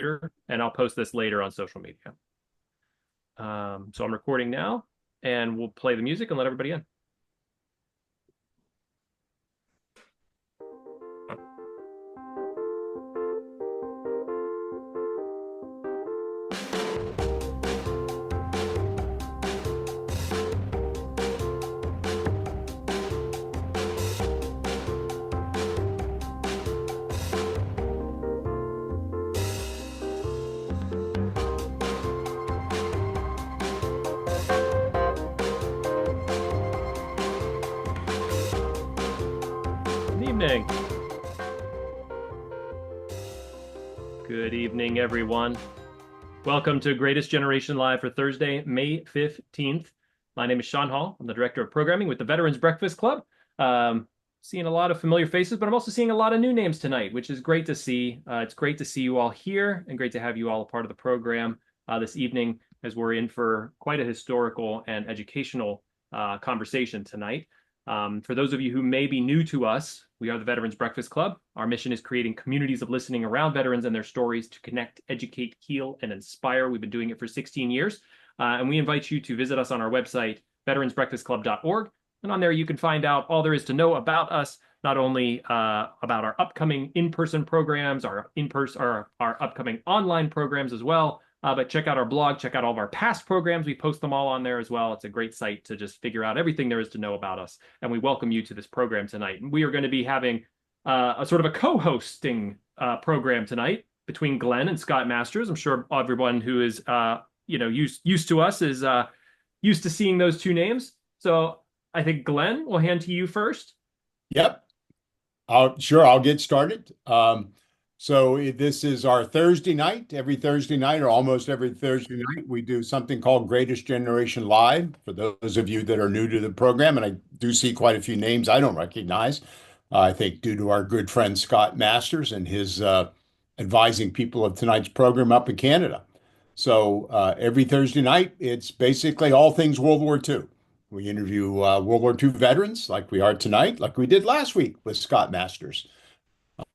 computer, and I'll post this later on social media. So I'm recording now, and we'll play the music and let everybody in. Good evening, everyone. Welcome to Greatest Generation Live for Thursday, May 15th. My name is Sean Hall. I'm the Director of Programming with the Veterans Breakfast Club. Seeing a lot of familiar faces, but I'm also seeing a lot of new names tonight, which is great to see. It's great to see you all here and great to have you all a part of the program this evening as we're in for quite a historical and educational conversation tonight. For those of you who may be new to us, we are the Veterans Breakfast Club. Our mission is creating communities of listening around veterans and their stories to connect, educate, heal, and inspire. We've been doing it for 16 years. And we invite you to visit us on our website, veteransbreakfastclub.org. And on there, you can find out all there is to know about us, not only about our upcoming in-person programs, our upcoming online programs as well, but check out our blog, check out all of our past programs. We post them all on there as well. It's a great site to just figure out everything there is to know about us. And we welcome you to this program tonight. And we are going to be having a sort of a co-hosting program tonight between Glenn and Scott Masters. I'm sure everyone who is used to us is used to seeing those two names. So I think Glenn, we'll hand to you first. Yep. I'll get started. So this is our Thursday night. Every Thursday night, or almost every Thursday night, we do something called Greatest Generation Live. For those of you that are new to the program, and I do see quite a few names I don't recognize, I think due to our good friend Scott Masters and his advising people of tonight's program up in Canada. So every Thursday night, it's basically all things World War II. We interview World War II veterans like we are tonight, like we did last week with Scott Masters.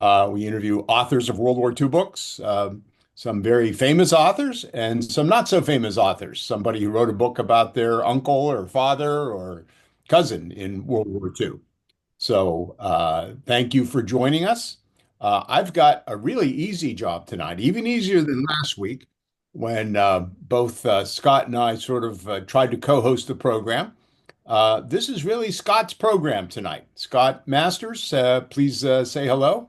We interview authors of World War II books, some very famous authors and some not so famous authors. Somebody who wrote a book about their uncle or father or cousin in World War II. So thank you for joining us. I've got a really easy job tonight, even easier than last week when both Scott and I sort of tried to co-host the program. This is really Scott's program tonight. Scott Masters, please say hello.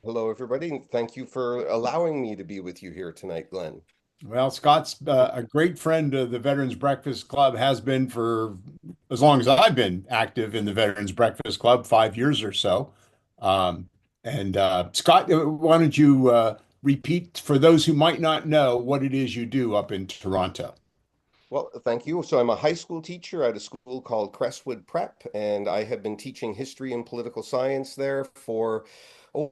Hello, everybody, and thank you for allowing me to be with you here tonight, Glenn. Well, Scott's a great friend of the Veterans Breakfast Club, has been for as long as I've been active in the Veterans Breakfast Club, 5 years or so. Scott, why don't you repeat for those who might not know what it is you do up in Toronto? Well, thank you. So I'm a high school teacher at a school called Crestwood Prep, and I have been teaching history and political science there for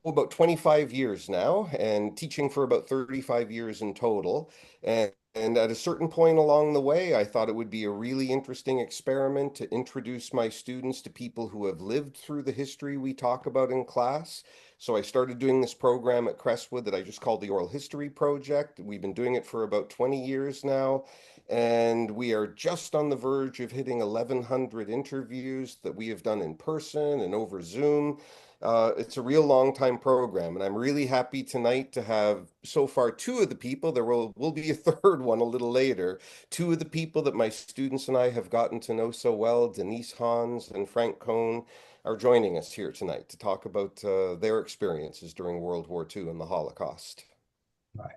about 25 years now, and teaching for about 35 years in total. And at a certain point along the way, I thought it would be a really interesting experiment to introduce my students to people who have lived through the history we talk about in class. So I started doing this program at Crestwood that I just called the Oral History Project. We've been doing it for about 20 years now. And we are just on the verge of hitting 1,100 interviews that we have done in person and over Zoom. It's a real long time program, and I'm really happy tonight to have so far two of the people, there will be a third one a little later, two of the people that my students and I have gotten to know so well, Denise Fikman-Hans and Frank Cohn, are joining us here tonight to talk about their experiences during World War II and the Holocaust. Right.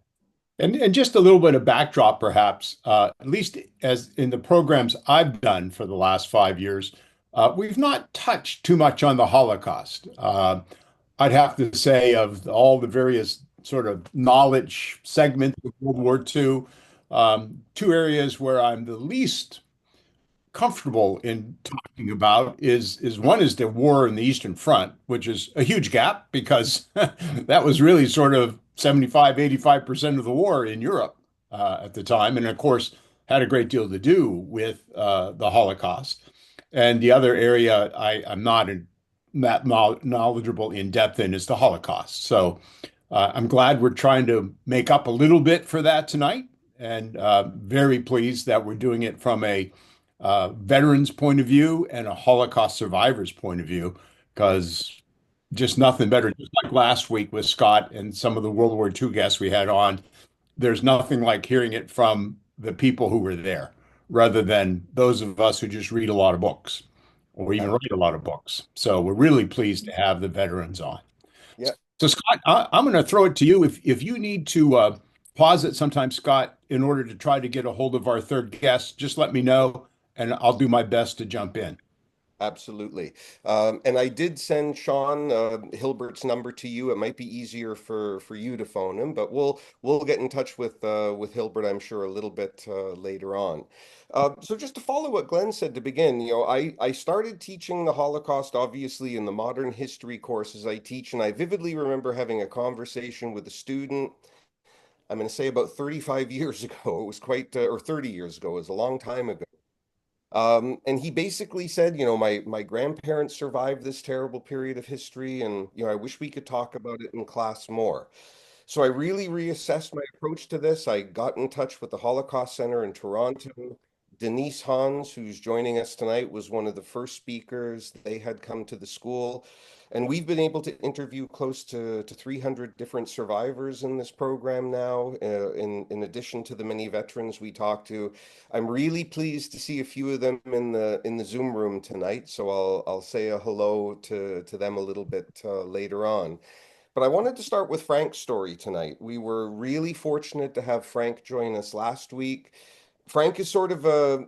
And just a little bit of backdrop, perhaps, at least as in the programs I've done for the last 5 years, we've not touched too much on the Holocaust. I'd have to say of all the various sort of knowledge segments of World War II, two areas where I'm the least comfortable in talking about is one is the war in the Eastern Front, which is a huge gap because that was really sort of 75, 85% of the war in Europe at the time. And of course, had a great deal to do with the Holocaust. And the other area I'm not that knowledgeable in depth in is the Holocaust. So I'm glad we're trying to make up a little bit for that tonight, and very pleased that we're doing it from a veteran's point of view and a Holocaust survivor's point of view, because just nothing better. Just like last week with Scott and some of the World War II guests we had on, there's nothing like hearing it from the people who were there, rather than those of us who just read a lot of books or even write a lot of books. So we're really pleased to have the veterans on. Yeah, So Scott, I'm going to throw it to you. If you need to pause it sometime, Scott, in order to try to get a hold of our third guest, just let me know, and I'll do my best to jump in. absolutely. And I did send Sean Hilbert's number to you. It might be easier for you to phone him, but we'll get in touch with Hilbert, I'm sure, a little bit later on. So just to follow what Glenn said to begin, I started teaching the Holocaust, obviously, in the modern history courses I teach, and I vividly remember having a conversation with a student. I'm going to say about 35 years ago. It was quite, or 30 years ago. It was a long time ago. And he basically said, my grandparents survived this terrible period of history, and I wish we could talk about it in class more. So I really reassessed my approach to this. I got in touch with the Holocaust Center in Toronto. Denise Hans, who's joining us tonight, was one of the first speakers. They had come to the school. And we've been able to interview close to 300 different survivors in this program now, in addition to the many veterans we talked to. I'm really pleased to see a few of them in the Zoom room tonight. So I'll say a hello to them a little bit later on. But I wanted to start with Frank's story tonight. We were really fortunate to have Frank join us last week. Frank is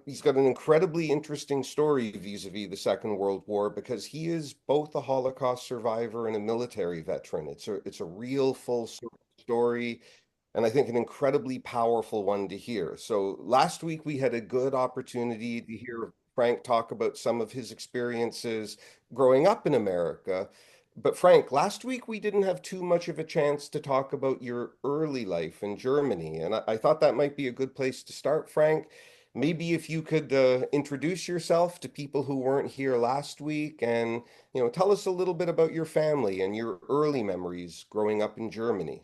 he's got an incredibly interesting story vis-a-vis the Second World War, because he is both a Holocaust survivor and a military veteran. It's a real full story, and I think an incredibly powerful one to hear. So last week we had a good opportunity to hear Frank talk about some of his experiences growing up in America. But Frank, last week we didn't have too much of a chance to talk about your early life in Germany, and I thought that might be a good place to start, Frank. Maybe if you could introduce yourself to people who weren't here last week, and tell us a little bit about your family and your early memories growing up in Germany.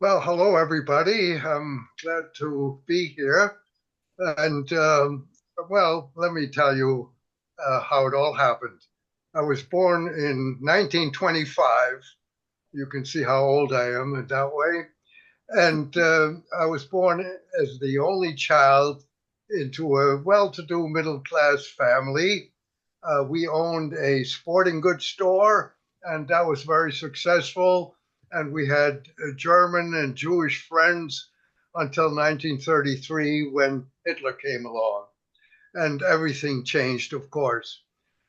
Well, hello, everybody. I'm glad to be here. And, well, let me tell you how it all happened. I was born in 1925. You can see how old I am in that way. And I was born as the only child into a well-to-do middle-class family. We owned a sporting goods store, and that was very successful. And we had German and Jewish friends until 1933, when Hitler came along. And everything changed, of course.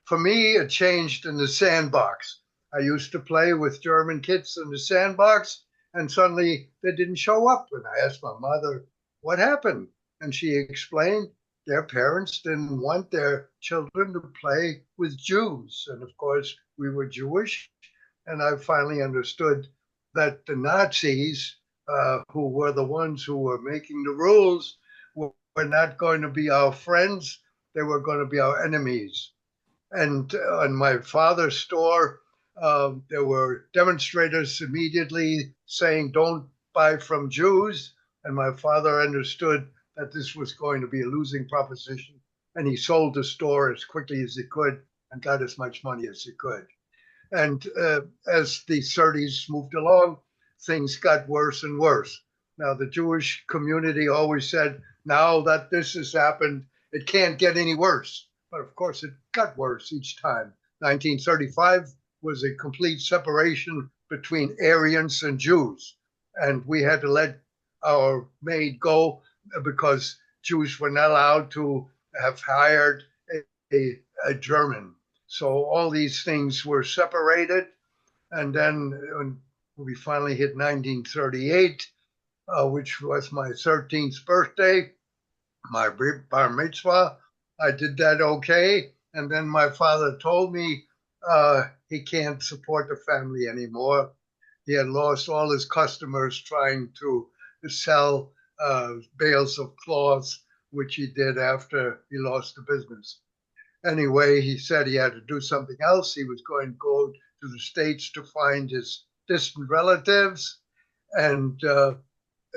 For me, it changed in the sandbox. I used to play with German kids in the sandbox, and suddenly they didn't show up. And I asked my mother, what happened? And she explained their parents didn't want their children to play with Jews. And of course, we were Jewish. And I finally understood that the Nazis, who were the ones who were making the rules, were not going to be our friends. They were going to be our enemies. And on my father's store, there were demonstrators immediately saying, don't buy from Jews. And my father understood that this was going to be a losing proposition. And he sold the store as quickly as he could and got as much money as he could. And as the 30s moved along, things got worse and worse. Now, the Jewish community always said, now that this has happened, it can't get any worse. But of course, it got worse each time. 1935 was a complete separation between Aryans and Jews. And we had to let our maid go because Jews were not allowed to have hired a German. So all these things were separated. And then when we finally hit 1938, which was my 13th birthday, my bar mitzvah, I did that okay. And then my father told me he can't support the family anymore. He had lost all his customers trying to sell bales of cloths, which he did after he lost the business. Anyway, he said he had to do something else. He was going to go to the States to find his distant relatives. And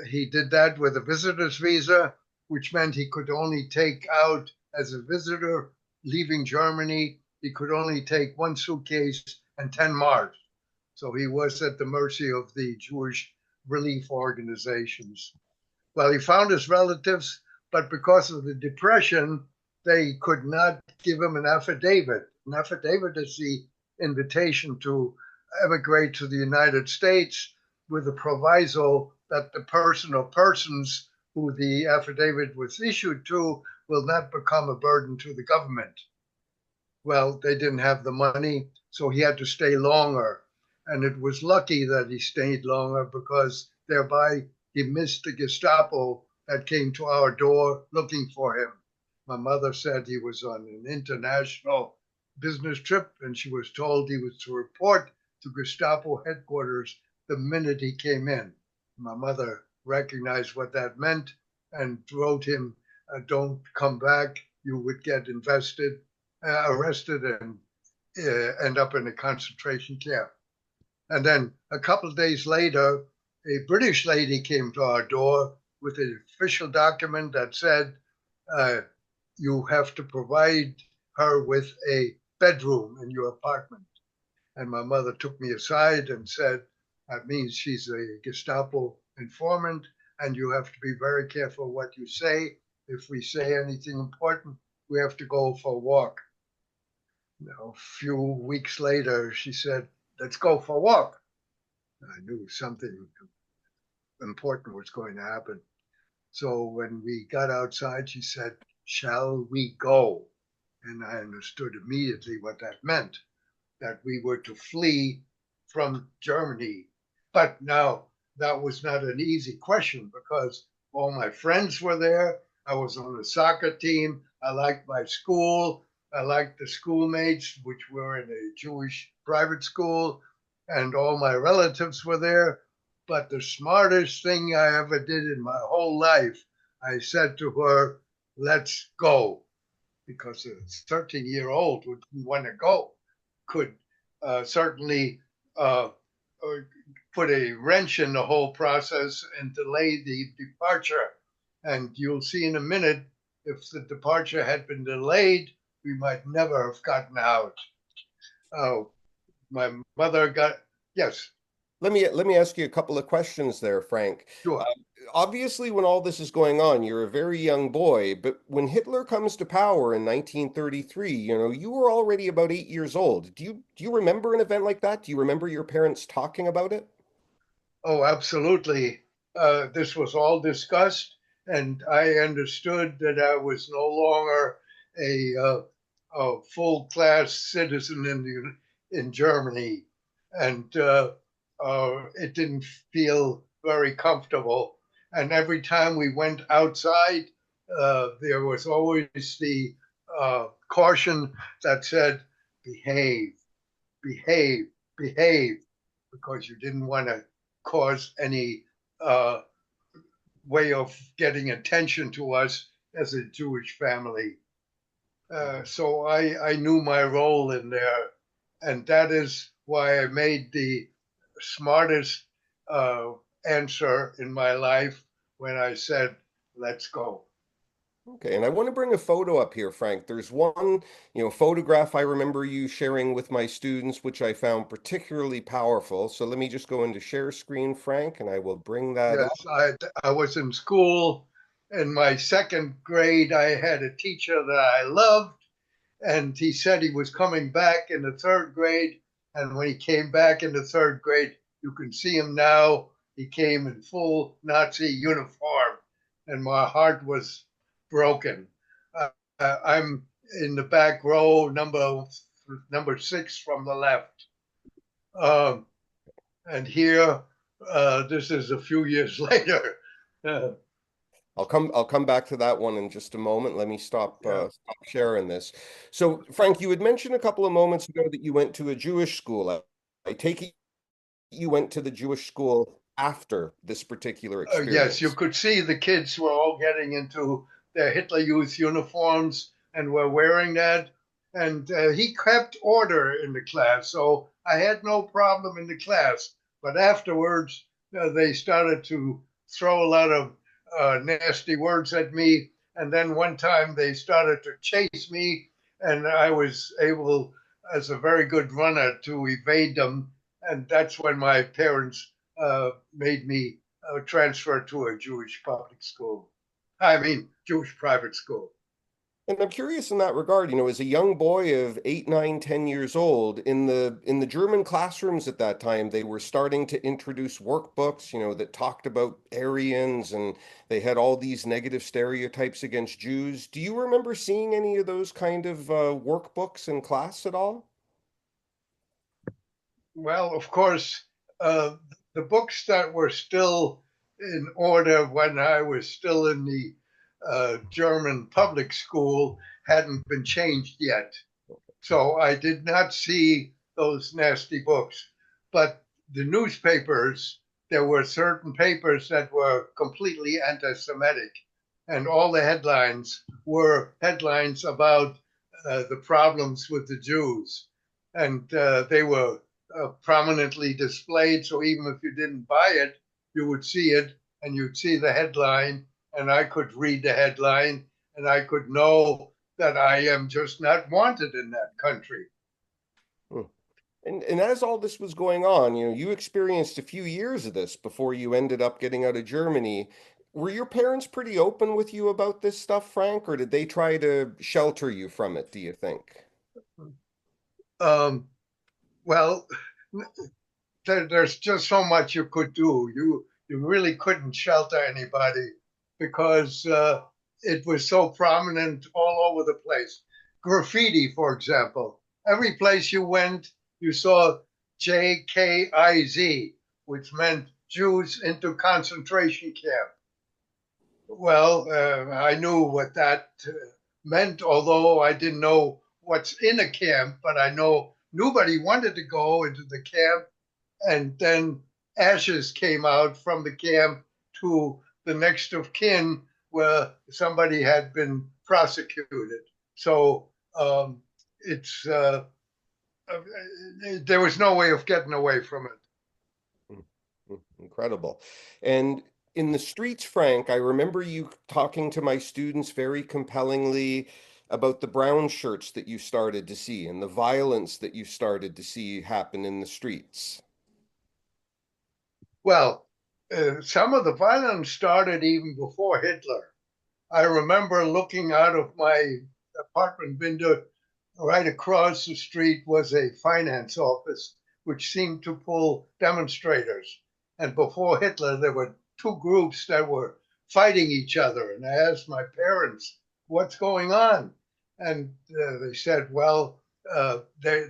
he did that with a visitor's visa, which meant he could only take out, as a visitor leaving Germany, he could only take one suitcase and 10 marks. So he was at the mercy of the Jewish relief organizations. Well, he found his relatives, but because of the Depression, they could not give him an affidavit. An affidavit is the invitation to emigrate to the United States with a proviso that the person or persons who the affidavit was issued to will not become a burden to the government. Well, they didn't have the money, so he had to stay longer. And it was lucky that he stayed longer because thereby he missed the Gestapo that came to our door looking for him. My mother said he was on an international business trip, and she was told he was to report to Gestapo headquarters the minute he came in. My mother recognized what that meant and wrote him, don't come back, you would get arrested and end up in a concentration camp. And then a couple of days later, a British lady came to our door with an official document that said, you have to provide her with a bedroom in your apartment. And my mother took me aside and said, that means she's a Gestapo informant, and you have to be very careful what you say. If we say anything important, we have to go for a walk. A few weeks later, she said, let's go for a walk. I knew something important was going to happen. So when we got outside, she said, shall we go? And I understood immediately what that meant, that we were to flee from Germany. But now that was not an easy question because all my friends were there. I was on a soccer team. I liked my school. I liked the schoolmates, which were in a Jewish private school, and all my relatives were there. But the smartest thing I ever did in my whole life, I said to her, let's go. Because a 13-year-old would want to go, could certainly put a wrench in the whole process and delay the departure. And you'll see in a minute, if the departure had been delayed, we might never have gotten out. My mother got, yes. Let me ask you a couple of questions there, Frank. Sure. Obviously, when all this is going on, you're a very young boy, but when Hitler comes to power in 1933, you were already about 8 years old. Do you remember an event like that? Do you remember your parents talking about it? Oh, absolutely. This was all discussed, and I understood that I was no longer a full-class citizen in Germany, and it didn't feel very comfortable. And every time we went outside, there was always the caution that said, behave, behave, behave, because you didn't want to cause any way of getting attention to us as a Jewish family. So I knew my role in there, and that is why I made the smartest answer in my life when I said, let's go. Okay, and I want to bring a photo up here, Frank. There's one, photograph I remember you sharing with my students, which I found particularly powerful. So let me just go into share screen, Frank, and I will bring that up. Yes, I was in school. In my second grade, I had a teacher that I loved, and he said he was coming back in the third grade. And when he came back in the third grade, you can see him now. He came in full Nazi uniform, and my heart was broken. I'm in the back row, number 6 from the left. And here, this is a few years later. I'll come back to that one in just a moment. Let me stop sharing this. So, Frank, you had mentioned a couple of moments ago that you went to a Jewish school. I take it you went to the Jewish school after this particular experience. Yes, you could see the kids were all getting into their Hitler Youth uniforms and were wearing that. And he kept order in the class, so I had no problem in the class. But afterwards, they started to throw a lot of nasty words at me. And then one time they started to chase me, and I was able, as a very good runner, to evade them. And that's when my parents made me transfer to a Jewish public school. I mean, Jewish private school. And I'm curious in that regard, as a young boy of 8, 9, 10 years old, in the German classrooms at that time, they were starting to introduce workbooks, that talked about Aryans, and they had all these negative stereotypes against Jews. Do you remember seeing any of those kind of workbooks in class at all? Well, of course, the books that were still in order when I was still in the German public school hadn't been changed yet. So I did not see those nasty books. But the newspapers, there were certain papers that were completely anti-Semitic. And all the headlines were headlines about the problems with the Jews. And they were prominently displayed. So even if you didn't buy it, you would see it and you'd see the headline, and I could read the headline and I could know that I am just not wanted in that country. And as all this was going on, you experienced a few years of this before you ended up getting out of Germany. Were your parents pretty open with you about this stuff, Frank, or did they try to shelter you from it, do you think? Well, there's just so much you could do. You really couldn't shelter anybody because it was so prominent all over the place. Graffiti, for example. Every place you went, you saw JKIZ, which meant Jews into concentration camp. Well, I knew what that meant, although I didn't know what's in a camp, but I know nobody wanted to go into the camp. And then ashes came out from the camp to the next of kin where somebody had been prosecuted. So it's there was no way of getting away from it. Incredible. And in the streets, Frank, I remember you talking to my students very compellingly about the brown shirts that you started to see and the violence that you started to see happen in the streets. Well, some of the violence started even before Hitler. I remember looking out of my apartment window. Right across the street was a finance office, which seemed to pull demonstrators. And before Hitler, there were two groups that were fighting each other. And I asked my parents, what's going on? And they said, well,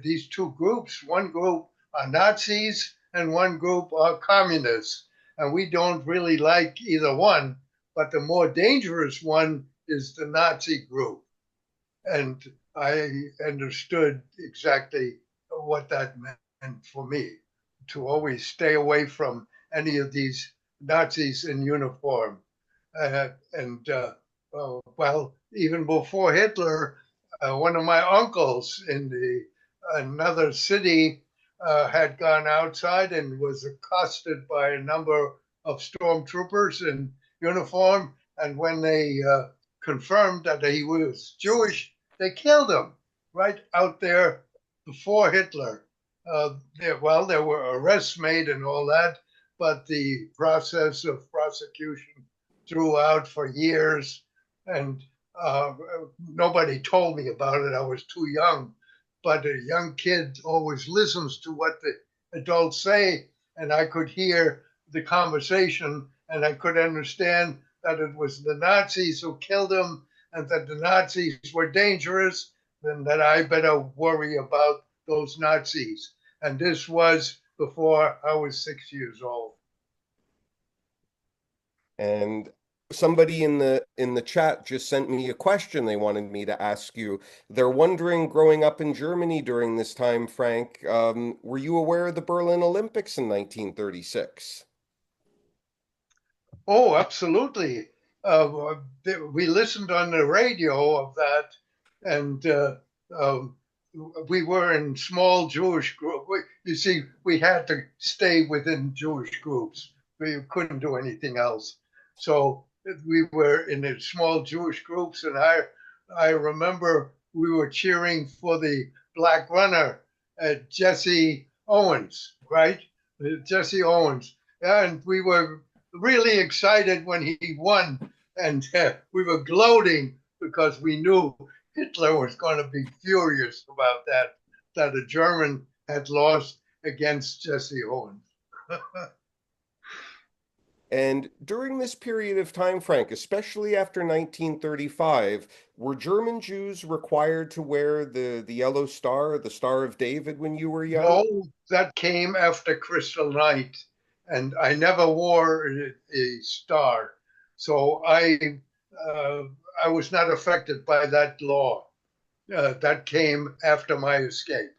these two groups, one group are Nazis and one group are communists. And we don't really like either one, but the more dangerous one is the Nazi group. And I understood exactly what that meant for me, to always stay away from any of these Nazis in uniform. Well, even before Hitler, one of my uncles in another city had gone outside and was accosted by a number of stormtroopers in uniform. And when they confirmed that he was Jewish, they killed him right out there before Hitler. There were arrests made and all that, but the process of prosecution drew out for years, and nobody told me about it. I was too young, but a young kid always listens to what the adults say, and I could hear the conversation, and I could understand that it was the Nazis who killed him, and that the Nazis were dangerous, and that I better worry about those Nazis. And this was before I was 6 years old. And somebody in the chat just sent me a question they wanted me to ask you. They're wondering, growing up in Germany during this time, Frank, were you aware of the Berlin Olympics in 1936? Oh, absolutely. We listened on the radio of that, and we were in small Jewish group. you see, we had to stay within Jewish groups. We couldn't do anything else. So we were in the small Jewish groups, and I remember we were cheering for the black runner, Jesse Owens, right? Jesse Owens. And we were really excited when he won, and we were gloating because we knew Hitler was going to be furious about that a German had lost against Jesse Owens. And during this period of time, Frank, especially after 1935, were German Jews required to wear the yellow star, the Star of David, when you were young? No, that came after Kristallnacht, and I never wore a star, so I was not affected by that law. That came after my escape.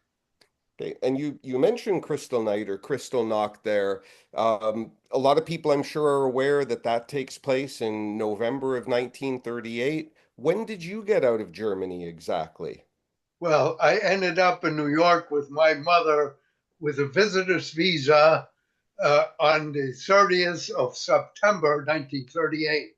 Okay. And you mentioned Kristallnacht or Kristallnacht there. A lot of people, I'm sure, are aware that that takes place in November of 1938. When did you get out of Germany exactly? Well, I ended up in New York with my mother with a visitor's visa on the 30th of September, 1938.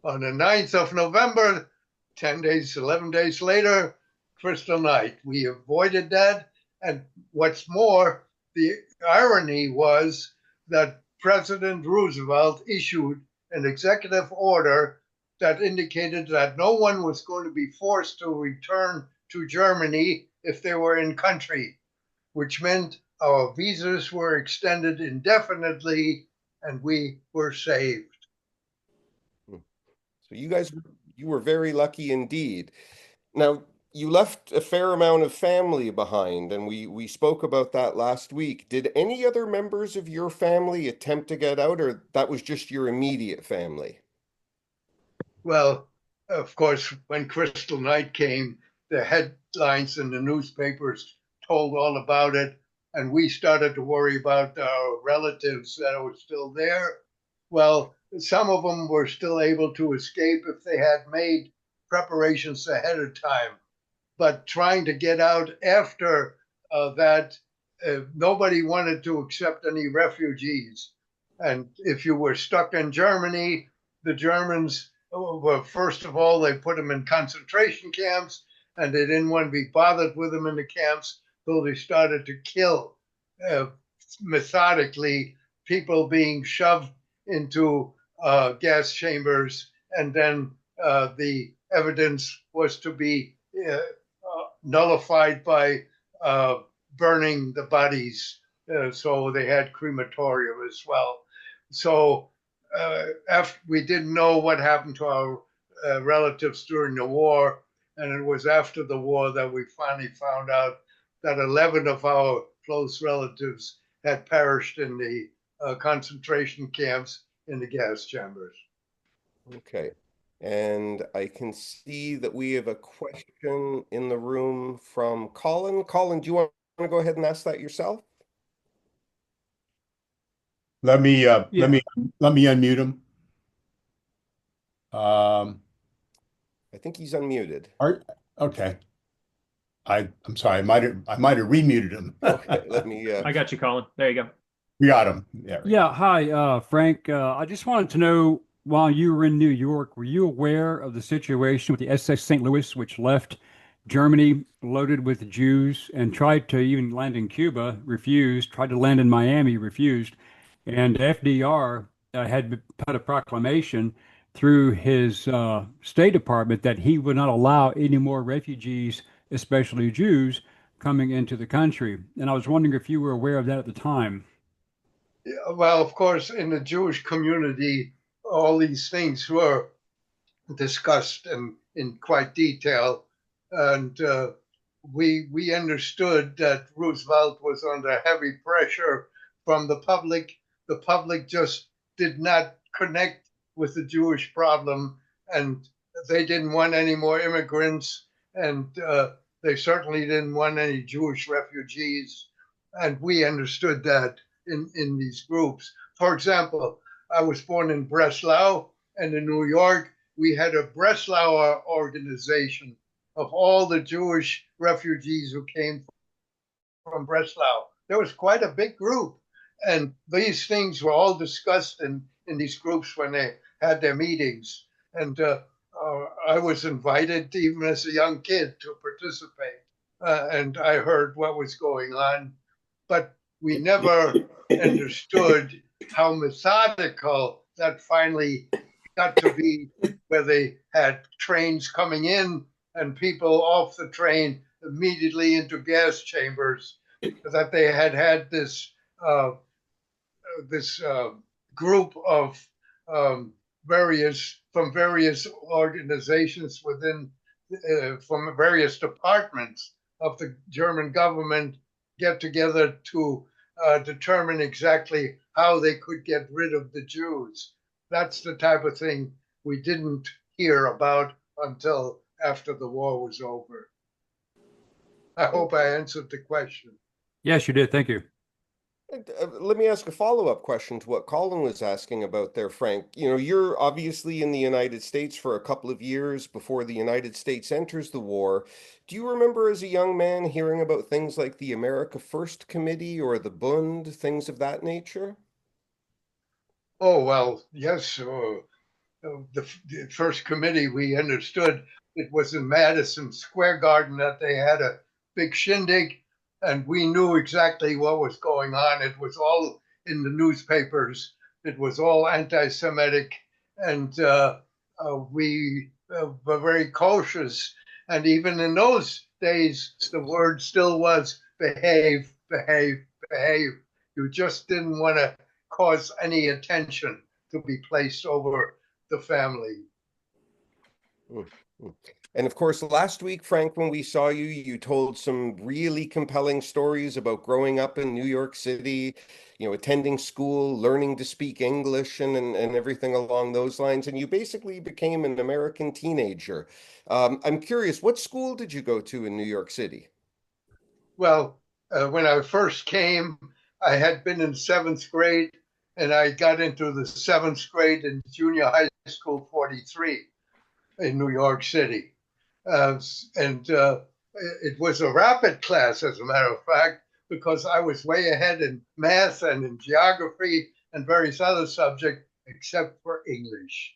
On the 9th of November, 10 days, 11 days later, Kristallnacht. We avoided that. And what's more, the irony was that President Roosevelt issued an executive order that indicated that no one was going to be forced to return to Germany if they were in country, which meant our visas were extended indefinitely and we were saved. So you were very lucky indeed. Now, you left a fair amount of family behind, and we spoke about that last week. Did any other members of your family attempt to get out, or that was just your immediate family? Well, of course, when Kristallnacht came, the headlines in the newspapers told all about it, and we started to worry about our relatives that were still there. Well, some of them were still able to escape if they had made preparations ahead of time. But trying to get out after that, nobody wanted to accept any refugees. And if you were stuck in Germany, the Germans, well, first of all, they put them in concentration camps, and they didn't want to be bothered with them in the camps, so they started to kill methodically people being shoved into gas chambers, and then the evidence was to be nullified by burning the bodies. So they had crematorium as well. So after we didn't know what happened to our relatives during the war, and it was after the war that we finally found out that 11 of our close relatives had perished in the concentration camps in the gas chambers. Okay. And I can see that we have a question in the room from Colin. Colin, do you want to go ahead and ask that yourself? Let me unmute him. I think he's unmuted. Okay. I'm sorry. I might have remuted him. Okay, let me. I got you, Colin. There you go. We got him. Yeah. Hi, Frank. I just wanted to know, while you were in New York, were you aware of the situation with the SS St. Louis, which left Germany loaded with Jews and tried to even land in Cuba, refused, tried to land in Miami, refused, and FDR had put a proclamation through his State Department that he would not allow any more refugees, especially Jews, coming into the country. And I was wondering if you were aware of that at the time. Well, of course, in the Jewish community, all these things were discussed in quite detail. And we understood that Roosevelt was under heavy pressure from the public. The public just did not connect with the Jewish problem, and they didn't want any more immigrants, and they certainly didn't want any Jewish refugees. And we understood that in these groups. For example, I was born in Breslau, and in New York, we had a Breslauer organization of all the Jewish refugees who came from Breslau. there was quite a big group. And these things were all discussed in these groups when they had their meetings. And I was invited, even as a young kid, to participate. And I heard what was going on. But we never understood how methodical that finally got to be, where they had trains coming in and people off the train immediately into gas chambers, that they had this group of various organizations within from various departments of the German government get together to determine exactly how they could get rid of the Jews. That's the type of thing we didn't hear about until after the war was over. I hope I answered the question. Yes, you did. Thank you. Let me ask a follow-up question to what Colin was asking about there, Frank. You know, you're obviously in the United States for a couple of years before the United States enters the war. Do you remember as a young man hearing about things like the America First Committee or the Bund, things of that nature? Oh, well, yes. The first committee, we understood it was in Madison Square Garden that they had a big shindig, and we knew exactly what was going on. It was all in the newspapers. It was all anti-Semitic, and we were very cautious. And even in those days, the word still was behave, behave, behave. You just didn't want to cause any attention to be placed over the family. And of course, last week, Frank, when we saw you, you told some really compelling stories about growing up in New York City, you know, attending school, learning to speak English and everything along those lines. And you basically became an American teenager. I'm curious, what school did you go to in New York City? Well, when I first came, I had been in seventh grade, and I got into the seventh grade in junior high school 43 in New York City. And it was a rapid class, as a matter of fact, because I was way ahead in math and in geography and various other subjects, except for English.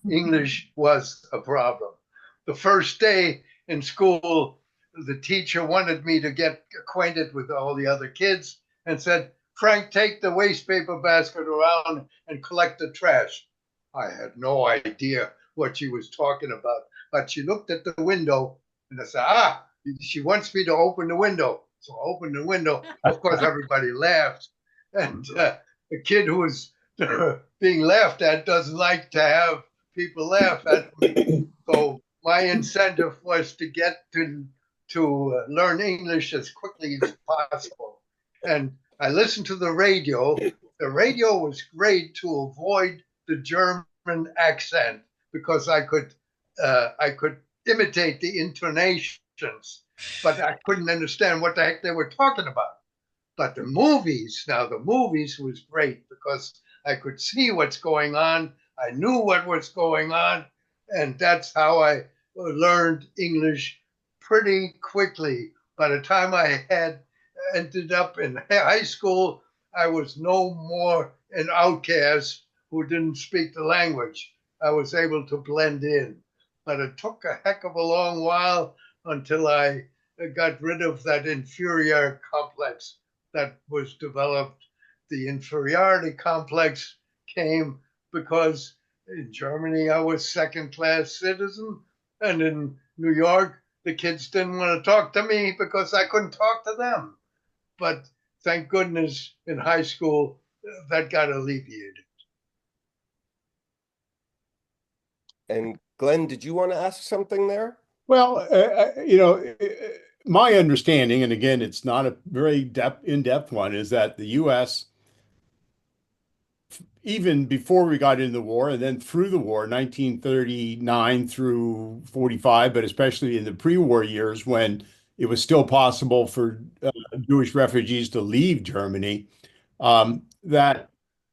English was a problem. The first day in school, the teacher wanted me to get acquainted with all the other kids and said, Frank, take the waste paper basket around and collect the trash. I had no idea what she was talking about, but she looked at the window and I said, she wants me to open the window. So I opened the window. Of course, everybody laughed. And the kid who was being laughed at doesn't like to have people laugh at him. So my incentive was to get to learn English as quickly as possible. And I listened to the radio. The radio was great to avoid the German accent because I could imitate the intonations, but I couldn't understand what the heck they were talking about. But the movies was great because I could see what's going on. I knew what was going on, and that's how I learned English pretty quickly. By the time I had ended up in high school, I was no more an outcast who didn't speak the language. I was able to blend in. But it took a heck of a long while until I got rid of that inferior complex that was developed. The inferiority complex came because in Germany I was second-class citizen, and in New York the kids didn't want to talk to me because I couldn't talk to them. But thank goodness in high school that got alleviated. And Glenn, did you want to ask something there? Well, my understanding, and again, it's not a very in-depth one, is that the U.S., even before we got into the war and then through the war, 1939 through 45, but especially in the pre-war years when it was still possible for Jewish refugees to leave Germany, that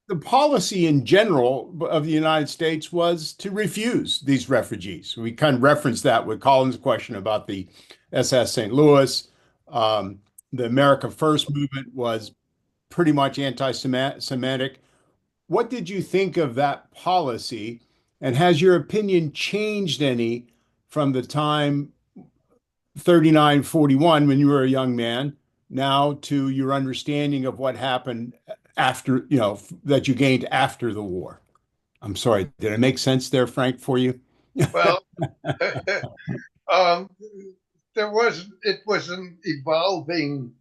the policy in general of the United States was to refuse these refugees. We kind of referenced that with Colin's question about the SS St. Louis. the America First movement was pretty much anti-Semitic. What did you think of that policy? And has your opinion changed any from the time 39, 41, when you were a young man, now to your understanding of what happened after, that you gained after the war? I'm sorry, did it make sense there, Frank, for you? Well, it was an evolving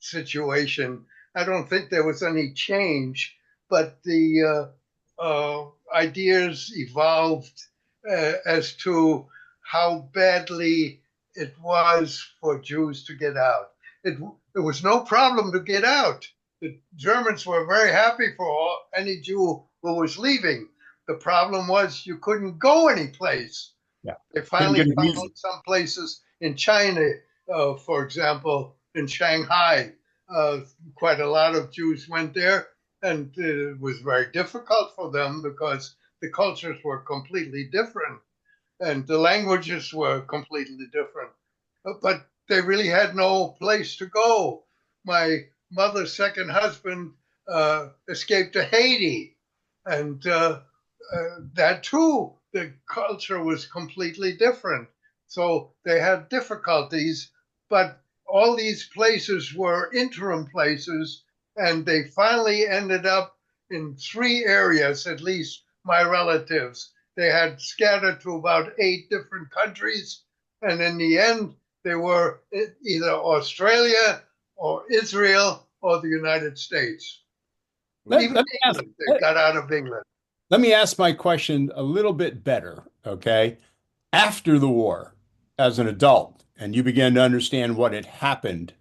situation. I don't think there was any change, but the ideas evolved as to how badly it was for Jews to get out. It was no problem to get out. The Germans were very happy for any Jew who was leaving. The problem was you couldn't go anyplace. Yeah. They finally found some places in China, for example, in Shanghai. Quite a lot of Jews went there, and it was very difficult for them because the cultures were completely different and the languages were completely different. But they really had no place to go. My mother's second husband escaped to Haiti, and that too, the culture was completely different. So they had difficulties, but all these places were interim places, and they finally ended up in 3 areas, at least my relatives. They had scattered to about 8 different countries, and in the end, they were either Australia or Israel or the United States. Even England, they got out of England. Let me ask my question a little bit better, okay? After the war, as an adult, and you began to understand what had happened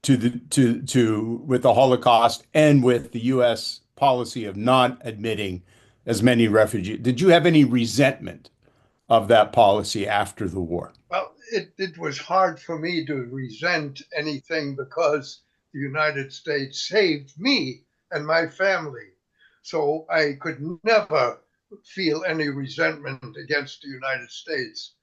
with the Holocaust and with the U.S. policy of not admitting as many refugees, did you have any resentment of that policy after the war? Well, it was hard for me to resent anything because the United States saved me and my family. So I could never feel any resentment against the United States.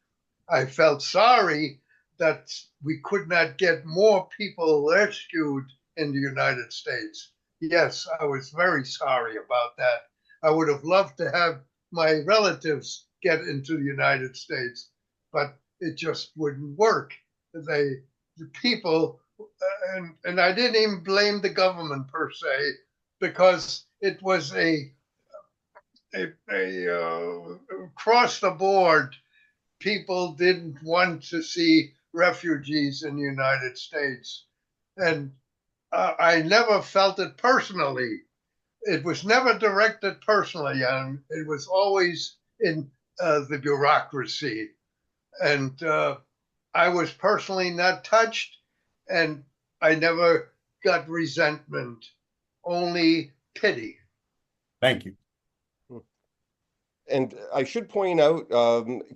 I felt sorry that we could not get more people rescued in the United States. Yes, I was very sorry about that. I would have loved to have my relatives get into the United States, but it just wouldn't work. The people, and I didn't even blame the government per se, because it was a across the board, people didn't want to see refugees in the United States. And I never felt it personally. It was never directed personally, and it was always in the bureaucracy. And I was personally not touched, and I never got resentment, only pity. Thank you. And I should point out,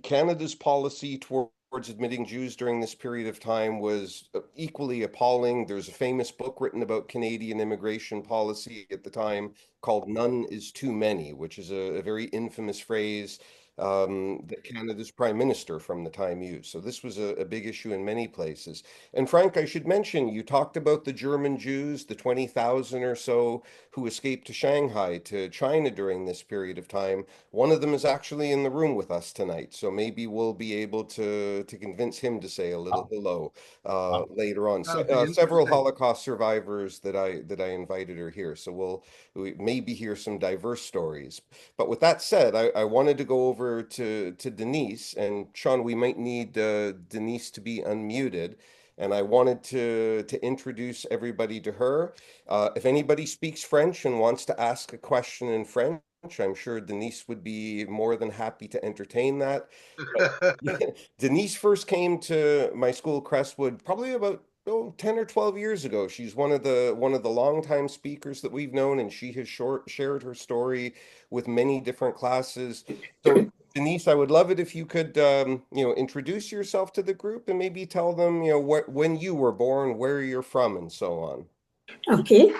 Canada's policy towards admitting Jews during this period of time was equally appalling. There's a famous book written about Canadian immigration policy at the time called "None is Too Many," which is a very infamous phrase that Canada's prime minister from the time used. So this was a big issue in many places. And Frank, I should mention, you talked about the German Jews, the 20,000 or so who escaped to Shanghai, to China during this period of time. One of them is actually in the room with us tonight. So maybe we'll be able to convince him to say a little hello later on. Several Holocaust survivors that I invited are here. So we maybe hear some diverse stories. But with that said, I wanted to go over to Denise, and Sean, we might need Denise to be unmuted, and I wanted to introduce everybody to her. If anybody speaks French and wants to ask a question in French, I'm sure Denise would be more than happy to entertain that. Denise first came to my school, Crestwood, probably about 10 or 12 years ago. She's one of the longtime speakers that we've known, and she has shared her story with many different classes. So Denise, I would love it if you could introduce yourself to the group and maybe tell them when you were born, where you're from, and so on. Okay,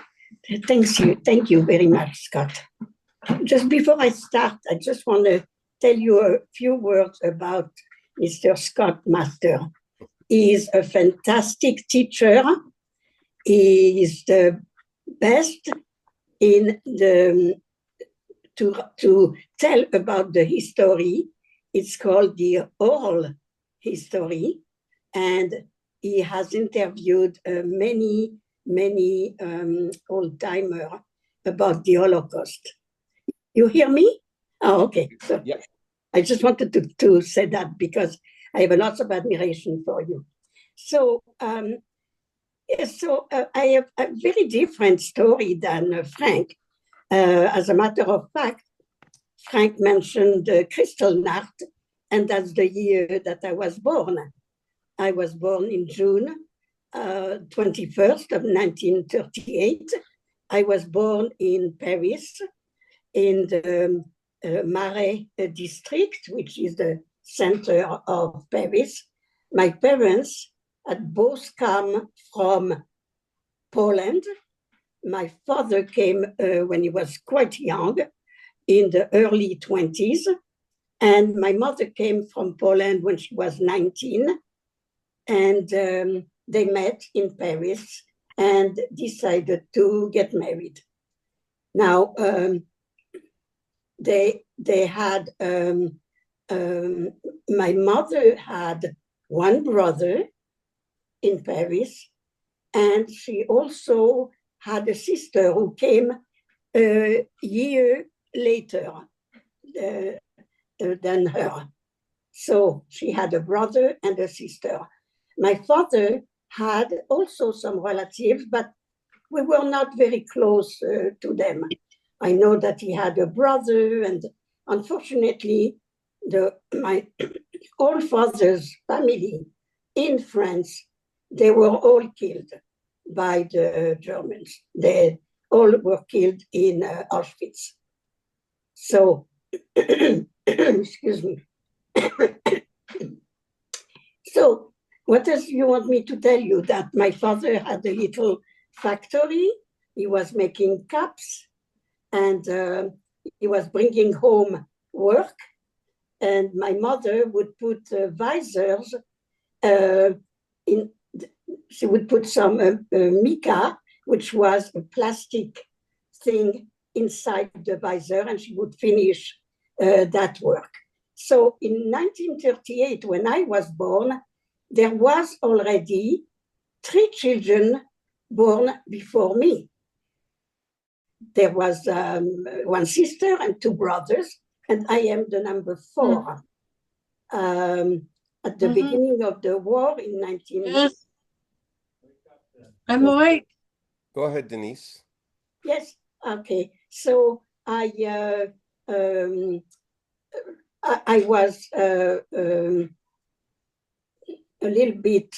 thank you very much, Scott. Just before I start, I just want to tell you a few words about Mr. Scott Masters. is a fantastic teacher. He is the best in to tell about the history. It's called the oral history, and he has interviewed many old-timers about the Holocaust. You hear me? Oh, okay. So Yep. I just wanted to say that because I have a lot of admiration for you. So, I have a very different story than Frank. As a matter of fact, Frank mentioned Kristallnacht, and that's the year that I was born. I was born in June 21st of 1938. I was born in Paris, in the Marais district, which is the center of Paris. My parents had both come from Poland. My father came when he was quite young, in the early 20s, and my mother came from Poland when she was 19, and they met in Paris and decided to get married. Now, they had, my mother had one brother in Paris, and she also had a sister who came a year later than her. So she had a brother and a sister. My father had also some relatives, but we were not very close to them. I know that he had a brother, and unfortunately, my old father's family in France, they were all killed by the Germans. They all were killed in Auschwitz. So, excuse me. So, what else you want me to tell you? That my father had a little factory. He was making cups, and he was bringing home work. And my mother would put visors in. She would put some mica, which was a plastic thing inside the visor, and she would finish that work. So in 1938, when I was born, there was already 3 children born before me. There was 1 sister and 2 brothers, and I am the number 4. At the beginning of the war in 19... Yes. I'm all right. Go ahead, Denise. Yes, okay. So I was a little bit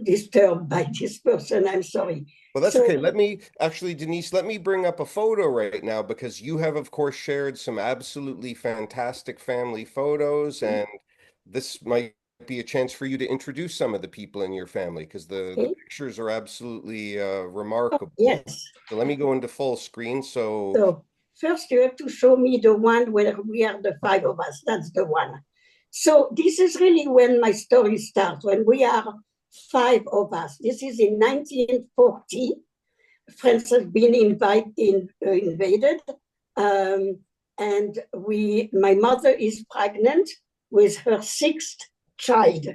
disturbed by this person. I'm sorry. Well, that's okay. Let me actually, Denise, let me bring up a photo right now, because you have, of course, shared some absolutely fantastic family photos, and this might be a chance for you to introduce some of the people in your family, because the pictures are absolutely remarkable. Oh, yes. So let me go into full screen. So first you have to show me the one where we are the 5 of us. That's the one. So this is really when my story starts, when we are 5 of us. This is in 1940. France has been invaded, and my mother is pregnant with her 6th child.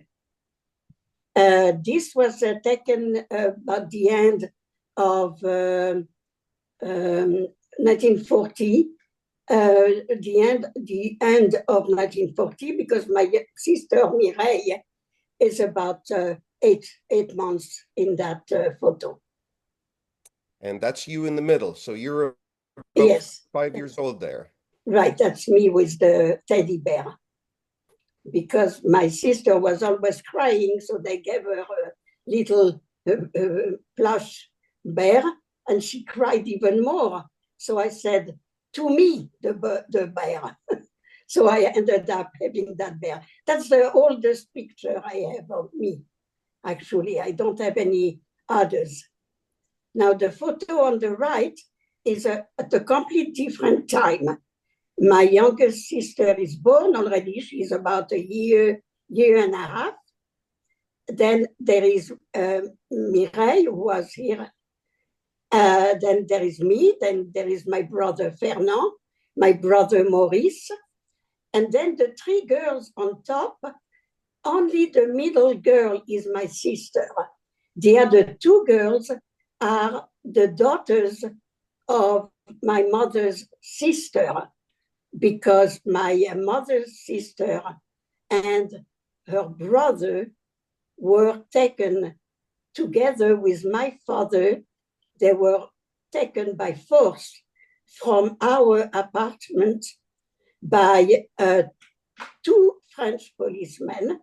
This was taken at the end of 1940, the end of 1940, because my sister Mireille is about 8 months in that photo. And that's you in the middle. So you're about yes. 5 years old there. Right, that's me with the teddy bear. Because my sister was always crying, so they gave her a little plush bear, and she cried even more. So I said, to me, the bear. So I ended up having that bear. That's the oldest picture I have of me. Actually, I don't have any others. Now, the photo on the right is at a complete different time. My youngest sister is born already. She's about a year year and a half. Then there is Mireille, who was here. Then there is me. Then there is my brother Fernand, my brother Maurice. And then the three girls on top, only the middle girl is my sister. The other two girls are the daughters of my mother's sister, because my mother's sister and her brother were taken together with my father. They were taken by force from our apartment by two French policemen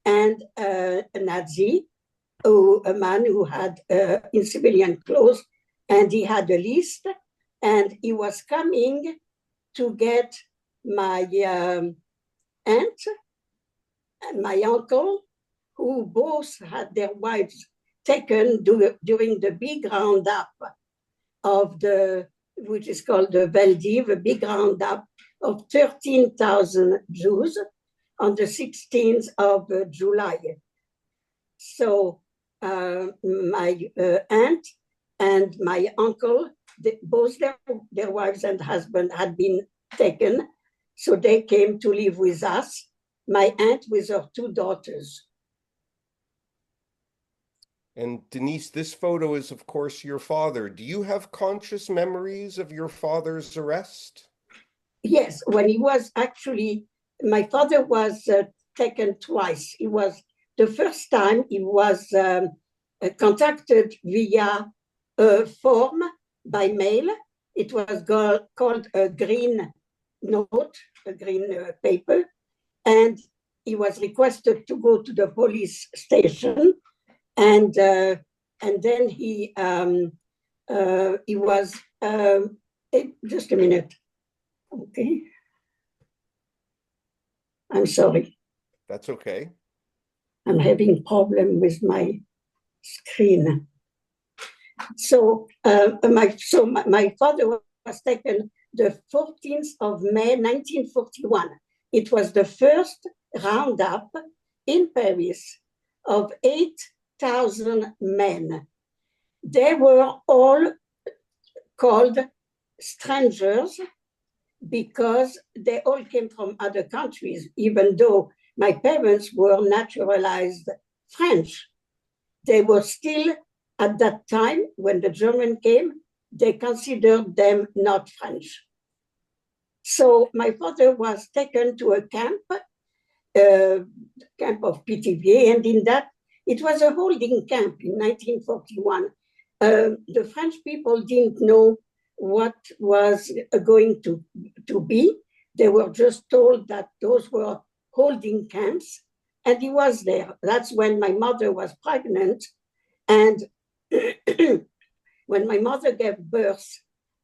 and a Nazi, a man who had in civilian clothes, and he had a list, and he was coming to get my aunt and my uncle, who both had their wives taken during the big roundup of which is called the Veldiv, a big roundup of 13,000 Jews on the 16th of July. So my aunt and my uncle, both their wives and husband had been taken. So they came to live with us, my aunt with her two daughters. And Denise, this photo is, of course, your father. Do you have conscious memories of your father's arrest? Yes, when he was actually, my father was taken twice. He was, the first time he was contacted via a form by mail. It was called a green note, a green paper. And he was requested to go to the police station. And then he was, just a minute. Okay. I'm sorry. That's okay. I'm having problem with my screen. So my father was taken the 14th of May, 1941. It was the first roundup in Paris of 8,000 men. They were all called strangers because they all came from other countries, even though my parents were naturalized French. They were still, at that time, when the German came, they considered them not French. So my father was taken to a camp of Pithiviers, and in that, it was a holding camp in 1941. The French people didn't know what was going to be. They were just told that those were holding camps, and he was there. That's when my mother was pregnant, and when my mother gave birth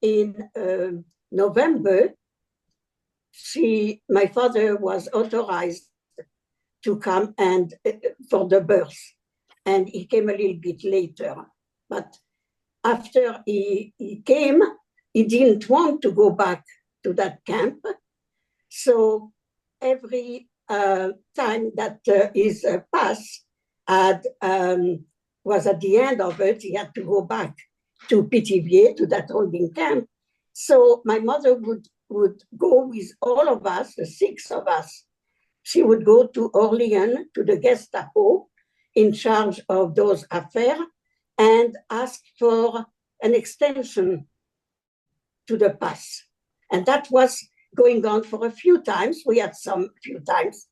in November, my father was authorized to come and for the birth, and he came a little bit later. But after he came, he didn't want to go back to that camp. So every time that his pass was at the end of it, he had to go back to Pithiviers, to that holding camp. So my mother would go with all of us, the six of us. She would go to Orleans, to the Gestapo, in charge of those affairs, and ask for an extension to the pass. And that was going on for a few times. We had some few times.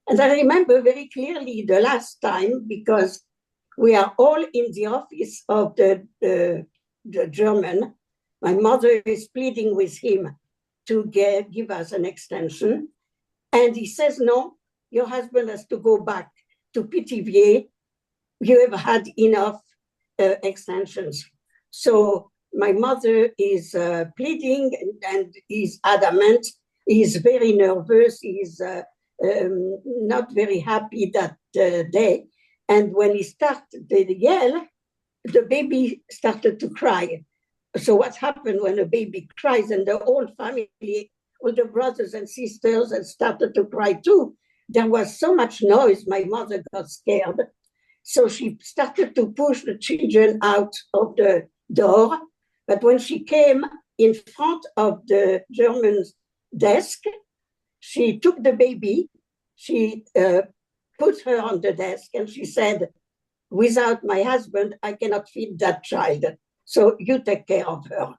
And I remember very clearly the last time, because we are all in the office of the German. My mother is pleading with him to give us an extension. And he says, no, your husband has to go back to Pithiviers. You have had enough extensions. So my mother is pleading and is adamant. He's very nervous. He's not very happy that day. And when he started to yell, the baby started to cry. So what happened when a baby cries, and the whole family, all the brothers and sisters, and started to cry too, there was so much noise, my mother got scared. So she started to push the children out of the door. But when she came in front of the German's desk, she took the baby, she put her on the desk, and she said, without my husband, I cannot feed that child. So you take care of her.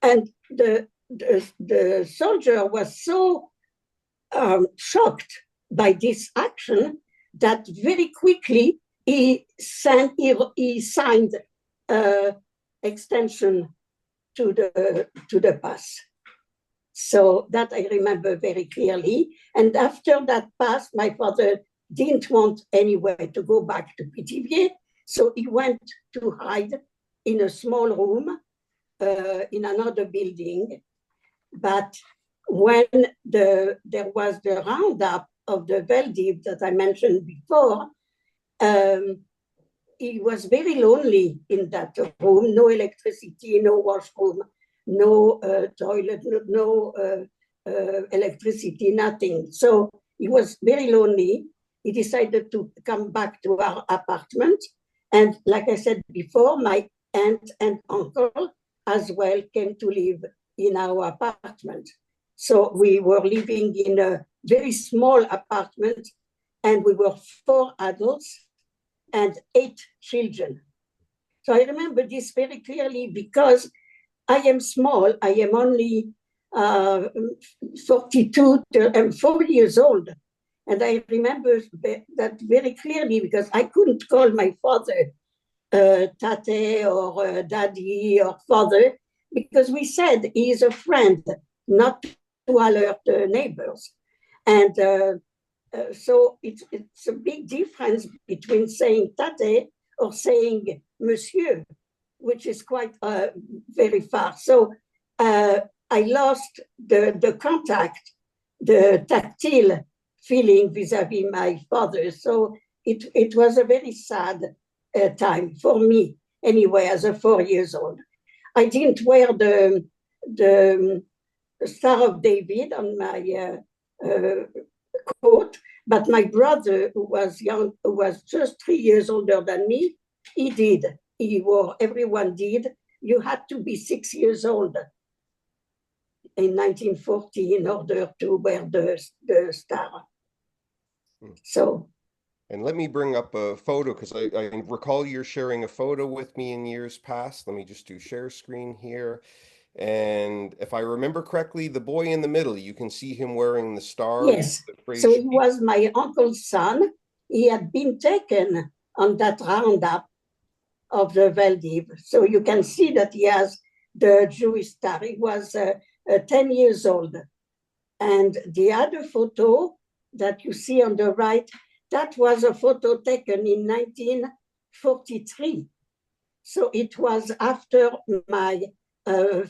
And the soldier was so shocked by this action that very quickly he signed extension to the pass. So that I remember very clearly. And after that pass, my father didn't want anywhere to go back to Pithiviers, so he went to hide in a small room in another building. But when there was the roundup of the Veldiv that I mentioned before, he was very lonely in that room, no electricity, no washroom, no toilet, no electricity, nothing. So he was very lonely. He decided to come back to our apartment. And like I said before, my aunt and uncle as well came to live in our apartment. So we were living in a very small apartment, and we were 4 adults and 8 children. So I remember this very clearly because I am small. I am only 42, I'm 4 years old. And I remember that very clearly because I couldn't call my father tate or daddy or father, because we said he is a friend, not to alert the neighbors. And so it's a big difference between saying tate or saying monsieur, which is quite very far. So I lost the contact, the tactile feeling vis-a-vis my father. So it was a very sad time for me, anyway, as a 4 years old. I didn't wear the Star of David on my coat, but my brother, who was young, who was just 3 years older than me, he did. He wore, everyone did. You had to be 6 years old in 1940 in order to wear the star. So. And let me bring up a photo because I recall you're sharing a photo with me in years past. Let me just do share screen here. And if I remember correctly, the boy in the middle, you can see him wearing the star. Yes, so he was my uncle's son. He had been taken on that roundup of the Veldiv. So you can see that he has the Jewish star. He was 10 years old. And the other photo that you see on the right, that was a photo taken in 1943. So it was after my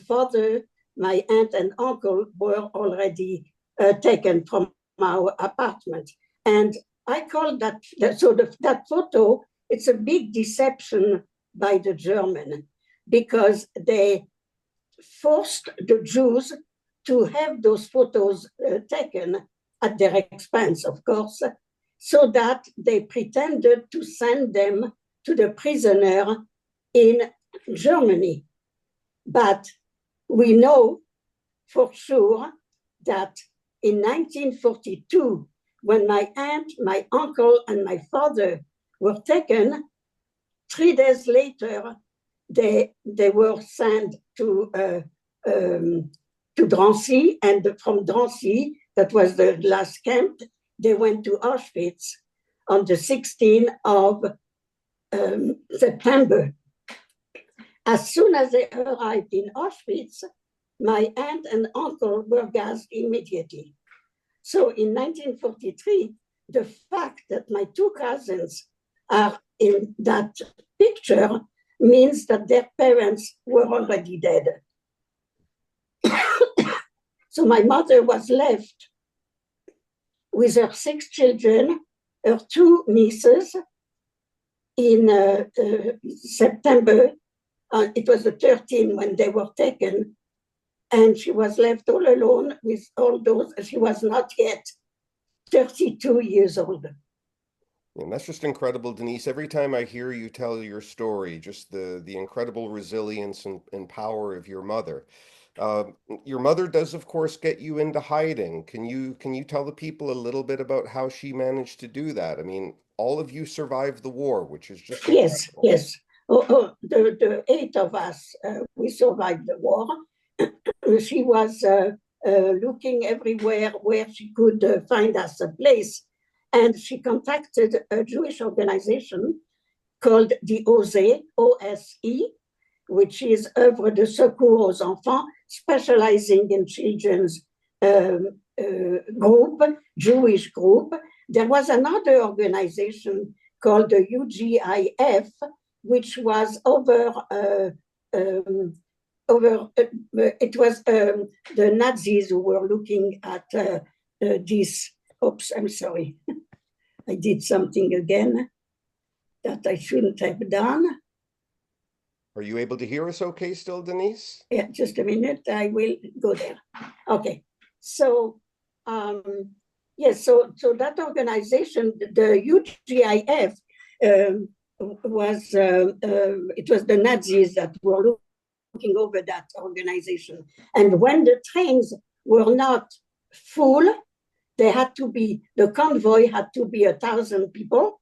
father, my aunt and uncle were already taken from our apartment. And I call that, that photo, it's a big deception by the German because they forced the Jews to have those photos taken at their expense, of course, so that they pretended to send them to the prisoner in Germany. But we know for sure that in 1942, when my aunt, my uncle, and my father were taken, 3 days later, they were sent to Drancy, and from Drancy, that was the last camp, they went to Auschwitz on the 16th of September. As soon as they arrived in Auschwitz, my aunt and uncle were gassed immediately. So in 1943, the fact that my 2 cousins are in that picture means that their parents were already dead. So my mother was left with her 6 children, her 2 nieces in September. It was the 13th when they were taken, and she was left all alone with all those. She was not yet 32 years old. And that's just incredible, Denise. Every time I hear you tell your story, just the incredible resilience and power of your mother. Your mother does, of course, get you into hiding. Can you tell the people a little bit about how she managed to do that? I mean, all of you survived the war, which is just Yes, incredible. yes. The 8 of us, we survived the war. She was looking everywhere where she could find us a place. And she contacted a Jewish organization called the OSE, O-S-E, which is Œuvre de Secours aux Enfants, specializing in children's group, Jewish group. There was another organization called the UGIF, which was it was the Nazis who were looking at this. Oops, I'm sorry. I did something again that I shouldn't have done. Are you able to hear us okay still, Denise? Yeah, just a minute. I will go there. Okay. So, yes, so that organization, the UGIF, it was the Nazis that were looking over that organization. And when the trains were not full, the convoy had to be 1,000 people.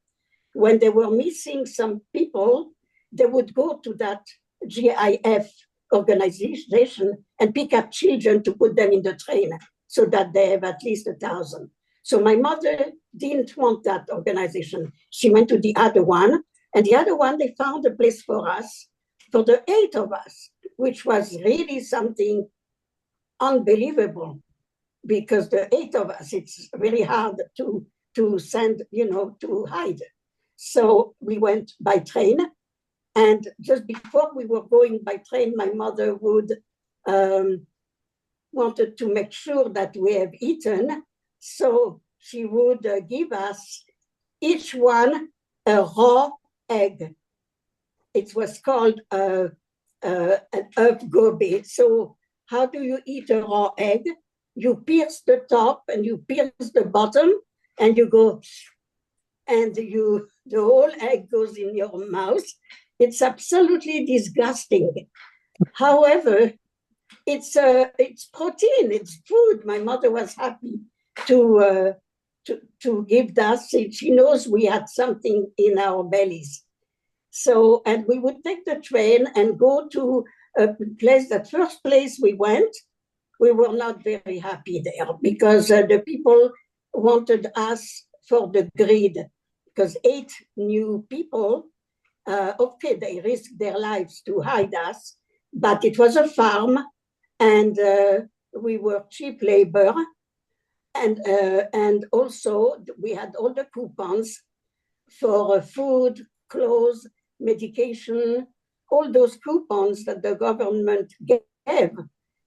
When they were missing some people, they would go to that GIF organization and pick up children to put them in the train so that they have at least 1,000. So my mother didn't want that organization. She went to the other one, and the other one, they found a place for us, for the 8 of us, which was really something unbelievable, because the 8 of us, it's very hard to send, to hide. So we went by train, and just before we were going by train, my mother wanted to make sure that we have eaten. So she would give us each one a raw egg. It was called an œuf gobé. So how do you eat a raw egg? You pierce the top and you pierce the bottom, and you go, and the whole egg goes in your mouth. It's absolutely disgusting. However, it's protein, it's food. My mother was happy to give us. She knows we had something in our bellies. So, and we would take the train and go to a place. The first place we went, we were not very happy there, because the people wanted us for the grid, because 8 new people, okay, they risked their lives to hide us, but it was a farm, and we were cheap labor, and also we had all the coupons for food, clothes, medication, all those coupons that the government gave.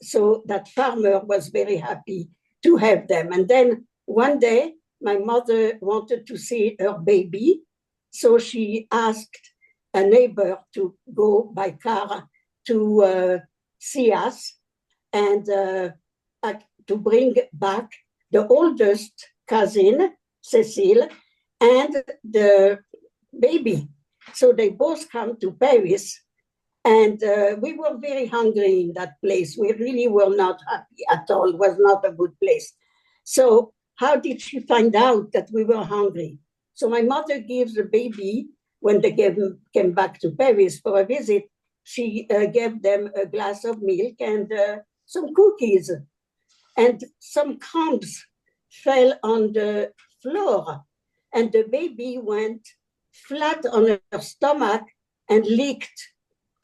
So that farmer was very happy to have them. And then one day, my mother wanted to see her baby, so she asked a neighbor to go by car to see us, and to bring back the oldest cousin, Cecile, and the baby. So they both come to Paris, and we were very hungry in that place. We really were not happy at all. It was not a good place. So how did she find out that we were hungry? So my mother gives the baby, when they came back to Paris for a visit, she gave them a glass of milk and some cookies. And some crumbs fell on the floor, and the baby went flat on her stomach and licked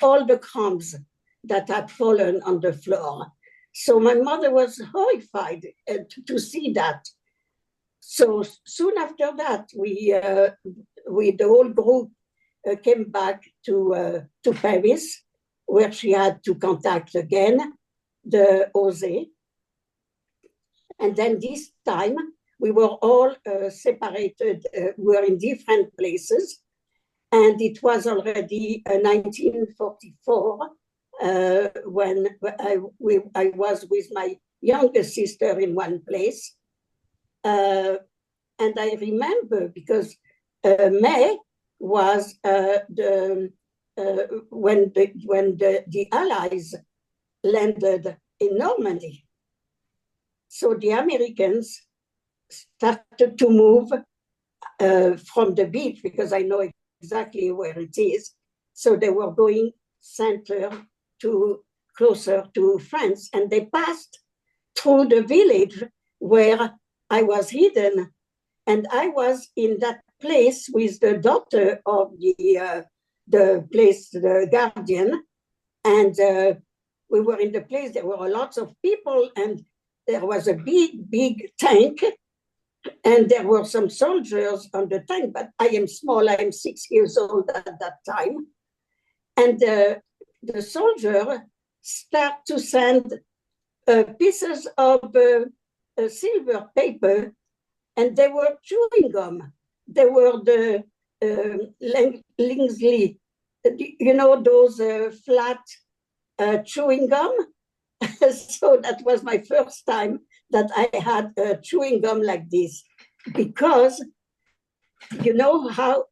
all the crumbs that had fallen on the floor. So my mother was horrified to see that. So soon after that, we the whole group came back to Paris, where she had to contact again the OSE. And then this time, we were all separated. We were in different places. And it was already 1944 when I was with my younger sister in one place. And I remember because May was when the Allies landed in Normandy. So the Americans started to move from the beach, because I know exactly where it is. So they were going closer to France, and they passed through the village where I was hidden. And I was in that place with the daughter of the guardian. And we were in the place, there were lots of people, and there was a big tank, and there were some soldiers on the tank, but I am small, I am 6 years old at that time. And the soldier started to send pieces of silver paper, and they were chewing gum. They were the Lingsley, those flat chewing gum. So that was my first time that I had chewing gum like this, because you know how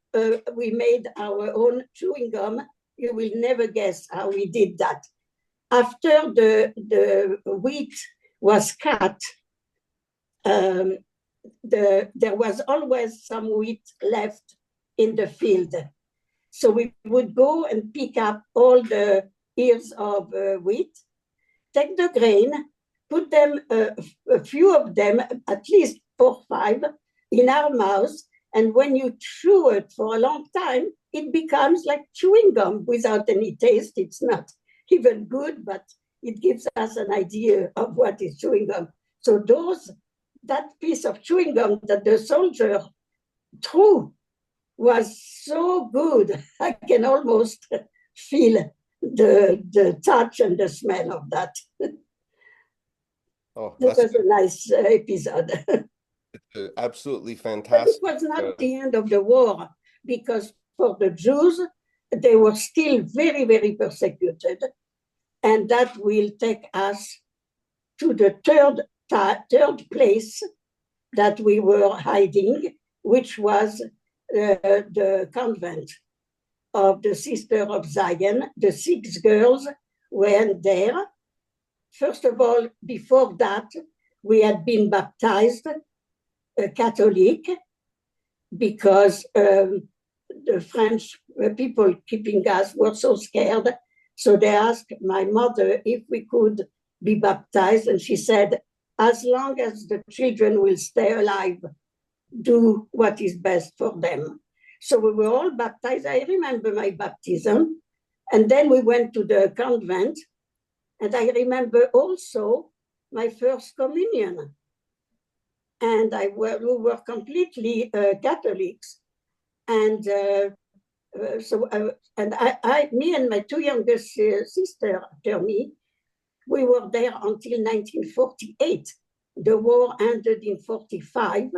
we made our own chewing gum. You will never guess how we did that. After the wheat was cut, there was always some wheat left in the field. So we would go and pick up all the ears of wheat, take the grain, put them, a few of them, at least 4 or 5, in our mouths. And when you chew it for a long time, it becomes like chewing gum without any taste. It's not even good, but it gives us an idea of what is chewing gum. So that piece of chewing gum that the soldier threw was so good. I can almost feel the touch and the smell of that. Oh, that was a nice episode. Absolutely fantastic. But it was not the end of the war, because for the Jews, they were still very, very persecuted. And that will take us to the third place that we were hiding, which was the convent of the Sister of Zion. The 6 girls were there. First of all, before that, we had been baptized Catholic, because the French people keeping us were so scared. So they asked my mother if we could be baptized. And she said, as long as the children will stay alive, do what is best for them. So we were all baptized. I remember my baptism. And then we went to the convent. And I remember also my first communion. And we were completely Catholics. And me and my 2 youngest sisters after me, we were there until 1948. The war ended in 45,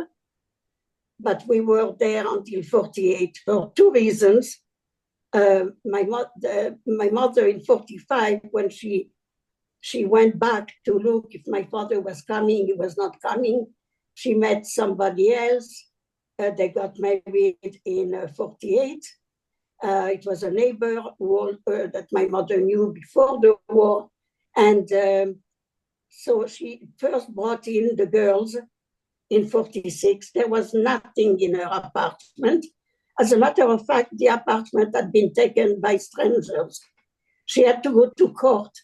but we were there until 48 for 2 reasons. My mother in 45, when she went back to look if my father was coming, he was not coming. She met somebody else. They got married in 48. It was a neighbor that my mother knew before the war. And so she first brought in the girls in 46. There was nothing in her apartment. As a matter of fact, the apartment had been taken by strangers. She had to go to court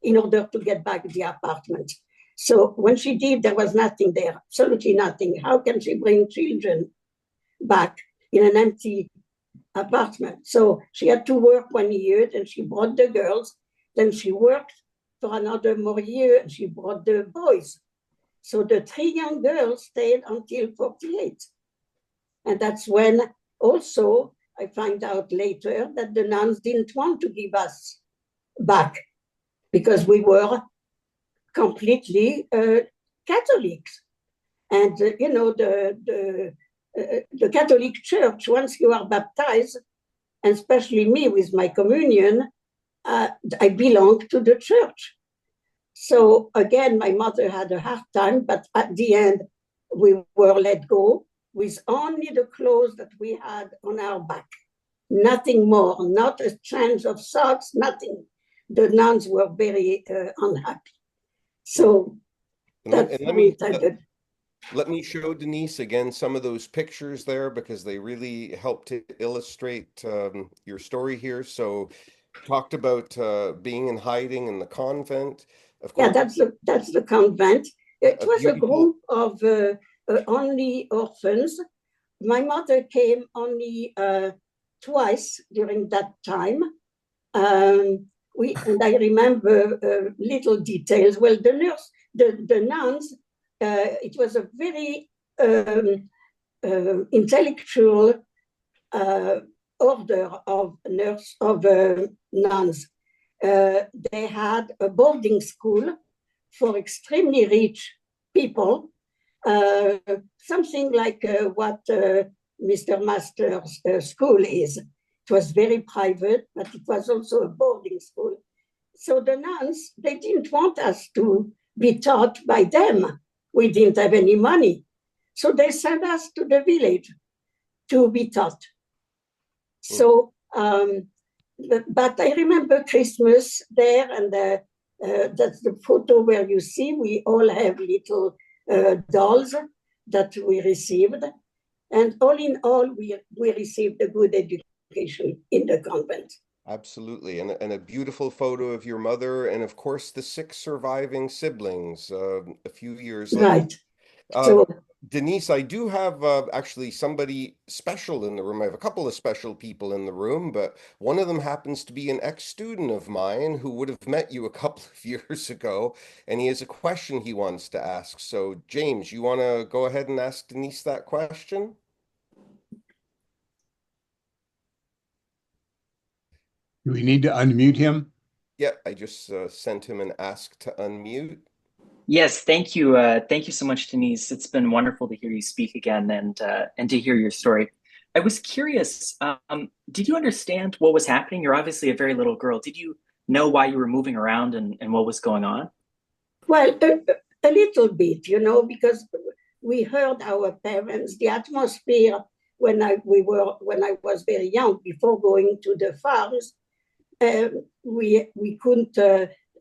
in order to get back the apartment. So when she did, there was nothing there, absolutely nothing. How can she bring children back in an empty apartment? So she had to work 1 year, and she brought the girls. Then she worked for another more year, and she brought the boys. So the 3 young girls stayed until 48. And that's when also I find out later that the nuns didn't want to give us back, because we were completely Catholics. And, the Catholic Church, once you are baptized, and especially me with my communion, I belong to the church. So again, my mother had a hard time, but at the end, we were let go. with only the clothes that we had on our back. Nothing more, not a change of socks, nothing. The nuns were very unhappy. So that's how it ended. Let me show Denise again some of those pictures there because they really help to illustrate your story here. So talked about being in hiding in the convent. Of course, yeah, that's the convent. It was a group of only orphans. My mother came only twice during that time. And I remember little details. Well, the nuns, it was a very intellectual order of nuns. They had a boarding school for extremely rich people, something like what Mr. Masters' school is. It was very private, but it was also a boarding school. So the nuns, they didn't want us to be taught by them. We didn't have any money. So they sent us to the village to be taught. So, but I remember Christmas there, and that's the photo where you see we all have little dolls that we received. And all in all, we received a good education in the convent. Absolutely. And a beautiful photo of your mother, and of course, the 6 surviving siblings a few years later. Right. So, Denise, I do have actually somebody special in the room. I have a couple of special people in the room, but one of them happens to be an ex-student of mine who would have met you a couple of years ago, and he has a question he wants to ask. So, James, you want to go ahead and ask Denise that question? Do we need to unmute him? Yeah, I just sent him an ask to unmute. Yes, thank you. Thank you so much, Denise. It's been wonderful to hear you speak again and to hear your story. I was curious, did you understand what was happening? You're obviously a very little girl. Did you know why you were moving around and what was going on? Well, a little bit, because we heard our parents, the atmosphere when I was very young, before going to the farms, we couldn't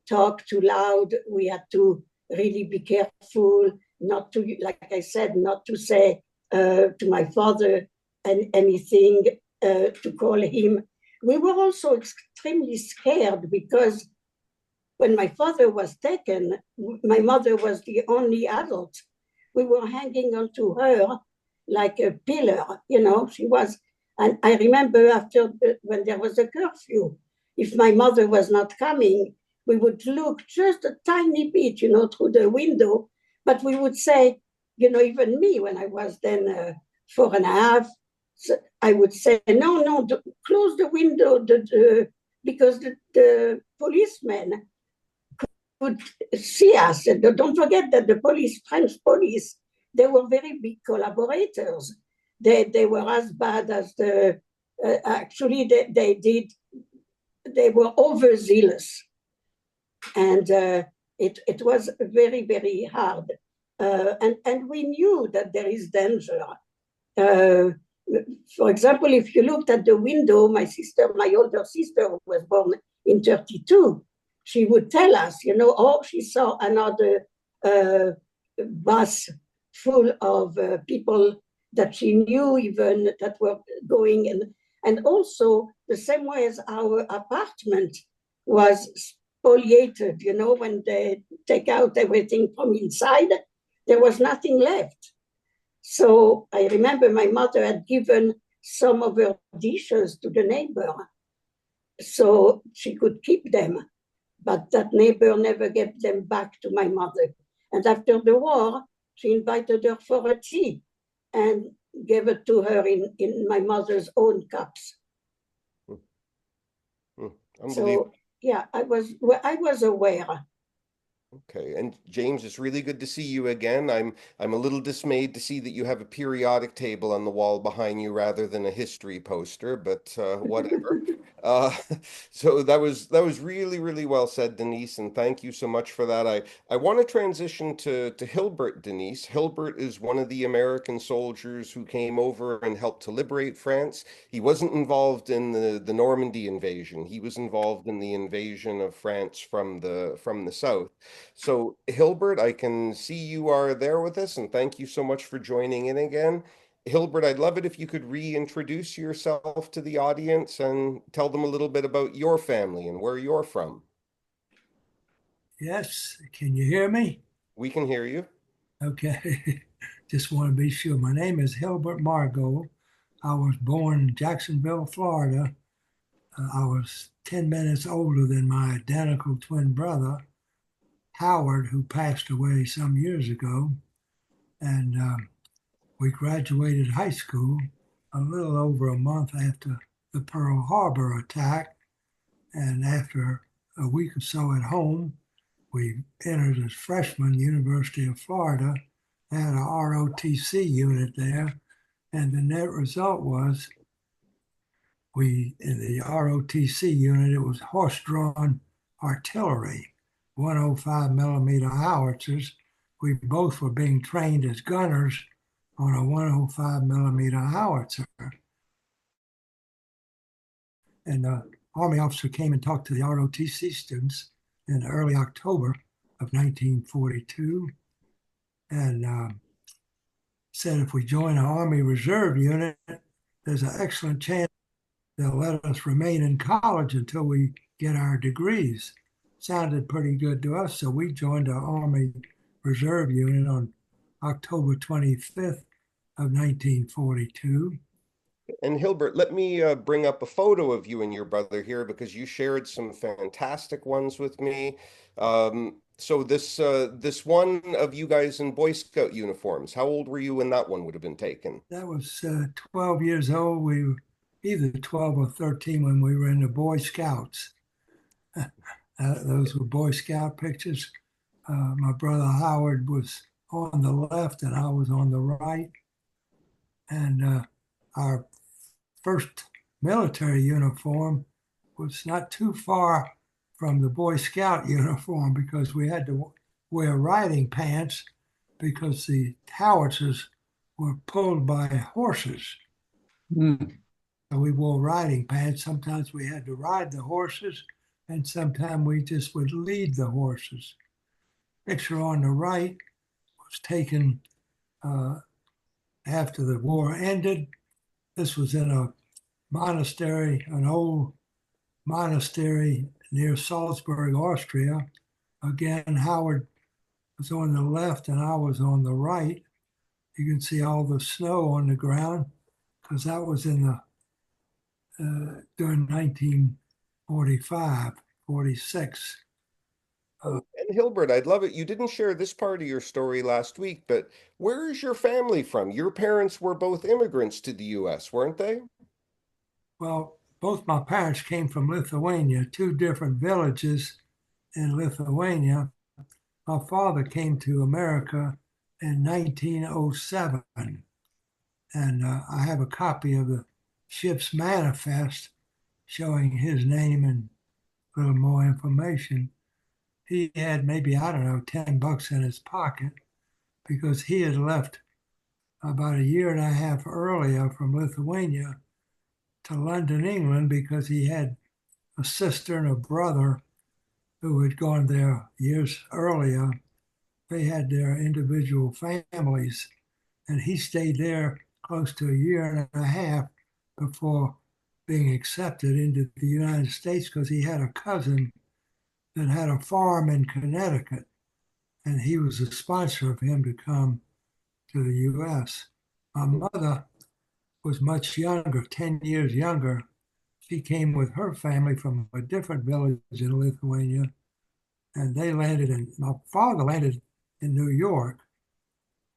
talk too loud. We had to really be careful not to, like I said, not to say to my father anything, to call him. We were also extremely scared because when my father was taken, my mother was the only adult. We were hanging onto her like a pillar, she was. And I remember when there was a curfew, if my mother was not coming, we would look just a tiny bit, through the window. But we would say, even me, when I was then 4.5, I would say, no, close the window, because the policemen could see us. Don't forget that the French police, they were very big collaborators. They were as bad as actually they were overzealous. And it was very, very hard. And we knew that there is danger. For example, if you looked at the window, my older sister was born in 1932. She would tell us, she saw another bus full of people that she knew even that were going. And also the same way as our apartment was spoliated, when they take out everything from inside, there was nothing left. So I remember my mother had given some of her dishes to the neighbor so she could keep them. But that neighbor never gave them back to my mother. And after the war, she invited her for a tea and gave it to her in my mother's own cups. So, yeah, I was aware. Okay, and James, it's really good to see you again. I'm a little dismayed to see that you have a periodic table on the wall behind you rather than a history poster, but whatever. Uh, so that was really well said, Denise, and thank you so much for that. I want to transition to Hilbert, Denise. Hilbert is one of the American soldiers who came over and helped to liberate France. He wasn't involved in the Normandy invasion. He was involved in the invasion of France from the south. So, Hilbert, I can see you are there with us, and thank you so much for joining in again. Hilbert, I'd love it if you could reintroduce yourself to the audience and tell them a little bit about your family and where you're from. Yes, can you hear me? We can hear you. Okay, just want to be sure. My name is Hilbert Margol. I was born in Jacksonville, Florida. I was 10 minutes older than my identical twin brother, Howard, who passed away some years ago. And we graduated high school a little over a month after the Pearl Harbor attack. And after a week or so at home, we entered as freshmen, University of Florida, had a ROTC unit there. And the net result was in the ROTC unit, it was horse-drawn artillery, 105 millimeter howitzers. We both were being trained as gunners on a 105 millimeter howitzer. And the Army officer came and talked to the ROTC students in early October of 1942 and said if we join an Army Reserve unit, there's an excellent chance they'll let us remain in college until we get our degrees. Sounded pretty good to us, so we joined the Army Reserve Unit on October 25th of 1942. And Hilbert, let me bring up a photo of you and your brother here because you shared some fantastic ones with me. So this one of you guys in Boy Scout uniforms, how old were you when that one would have been taken? That was 12 years old. We were either 12 or 13 when we were in the Boy Scouts. Those were Boy Scout pictures. My brother Howard was on the left and I was on the right. And our first military uniform was not too far from the Boy Scout uniform because we had to wear riding pants because the howitzers were pulled by horses. Mm. So we wore riding pants. Sometimes we had to ride the horses, and sometimes we just would lead the horses. Picture on the right was taken after the war ended. This was in a monastery, an old monastery near Salzburg, Austria. Again, Howard was on the left and I was on the right. You can see all the snow on the ground because that was in the during 1945, 46. And Hilbert, I'd love it. You didn't share this part of your story last week, but where is your family from? Your parents were both immigrants to the U.S., weren't they? Well, both my parents came from Lithuania, two different villages in Lithuania. My father came to America in 1907, and I have a copy of the ship's manifest showing his name and a little more information. He had maybe, I don't know, $10 in his pocket because he had left about a year and a half earlier from Lithuania to London, England, because he had a sister and a brother who had gone there years earlier. They had their individual families, and he stayed there close to a year and a half before being accepted into the United States because he had a cousin that had a farm in Connecticut, and he was a sponsor of him to come to the U.S. My mother was much younger, 10 years younger. She came with her family from a different village in Lithuania, and my father landed in New York,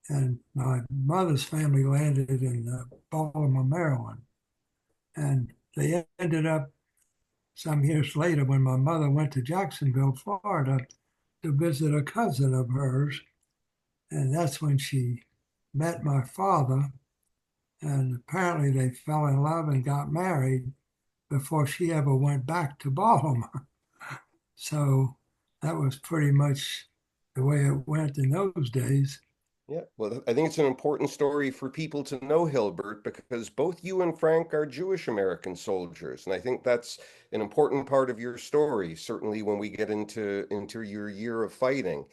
and my mother's family landed in Baltimore, Maryland. And they ended up some years later when my mother went to Jacksonville, Florida, to visit a cousin of hers. And that's when she met my father. And apparently they fell in love and got married before she ever went back to Baltimore. So that was pretty much the way it went in those days. Yeah, well, I think it's an important story for people to know, Hilbert, because both you and Frank are Jewish American soldiers, and I think that's an important part of your story, certainly when we get into your year of fighting.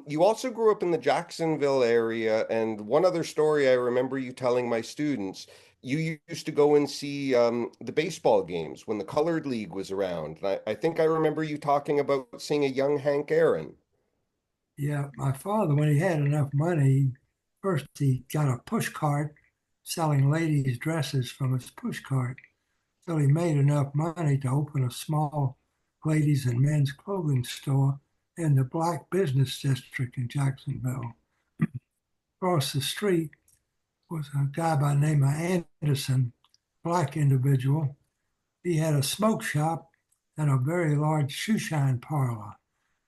You also grew up in the Jacksonville area, and one other story I remember you telling my students, you used to go and see the baseball games when the Colored League was around. And I think I remember you talking about seeing a young Hank Aaron. Yeah, my father, when he had enough money, first he got a push cart selling ladies' dresses from his push cart. So he made enough money to open a small ladies' and men's clothing store in the Black Business District in Jacksonville. Across the street was a guy by the name of Anderson, black individual. He had a smoke shop and a very large shoe shine parlor.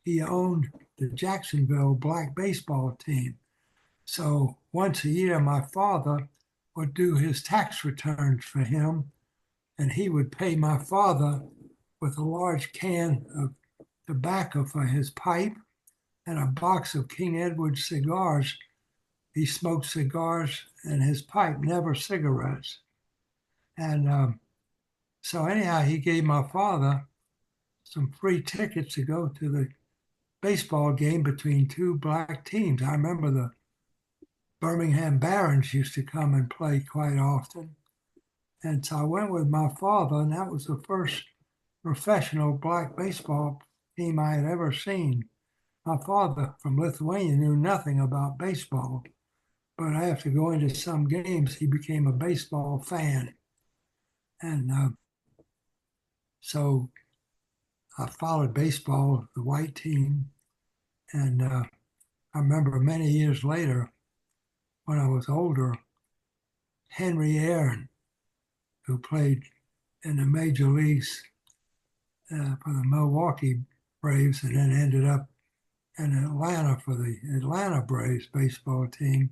He owned the Jacksonville black baseball team. So once a year, my father would do his tax returns for him, and he would pay my father with a large can of tobacco for his pipe and a box of King Edward cigars. He smoked cigars and his pipe, never cigarettes. And so anyhow, he gave my father some free tickets to go to the baseball game between two black teams. I remember the Birmingham Barons used to come and play quite often. And so I went with my father, and that was the first professional black baseball team I had ever seen. My father from Lithuania knew nothing about baseball, but after going to some games, he became a baseball fan. And so I followed baseball, the white team, and I remember many years later, when I was older, Henry Aaron, who played in the major leagues for the Milwaukee Braves and then ended up in Atlanta for the Atlanta Braves baseball team.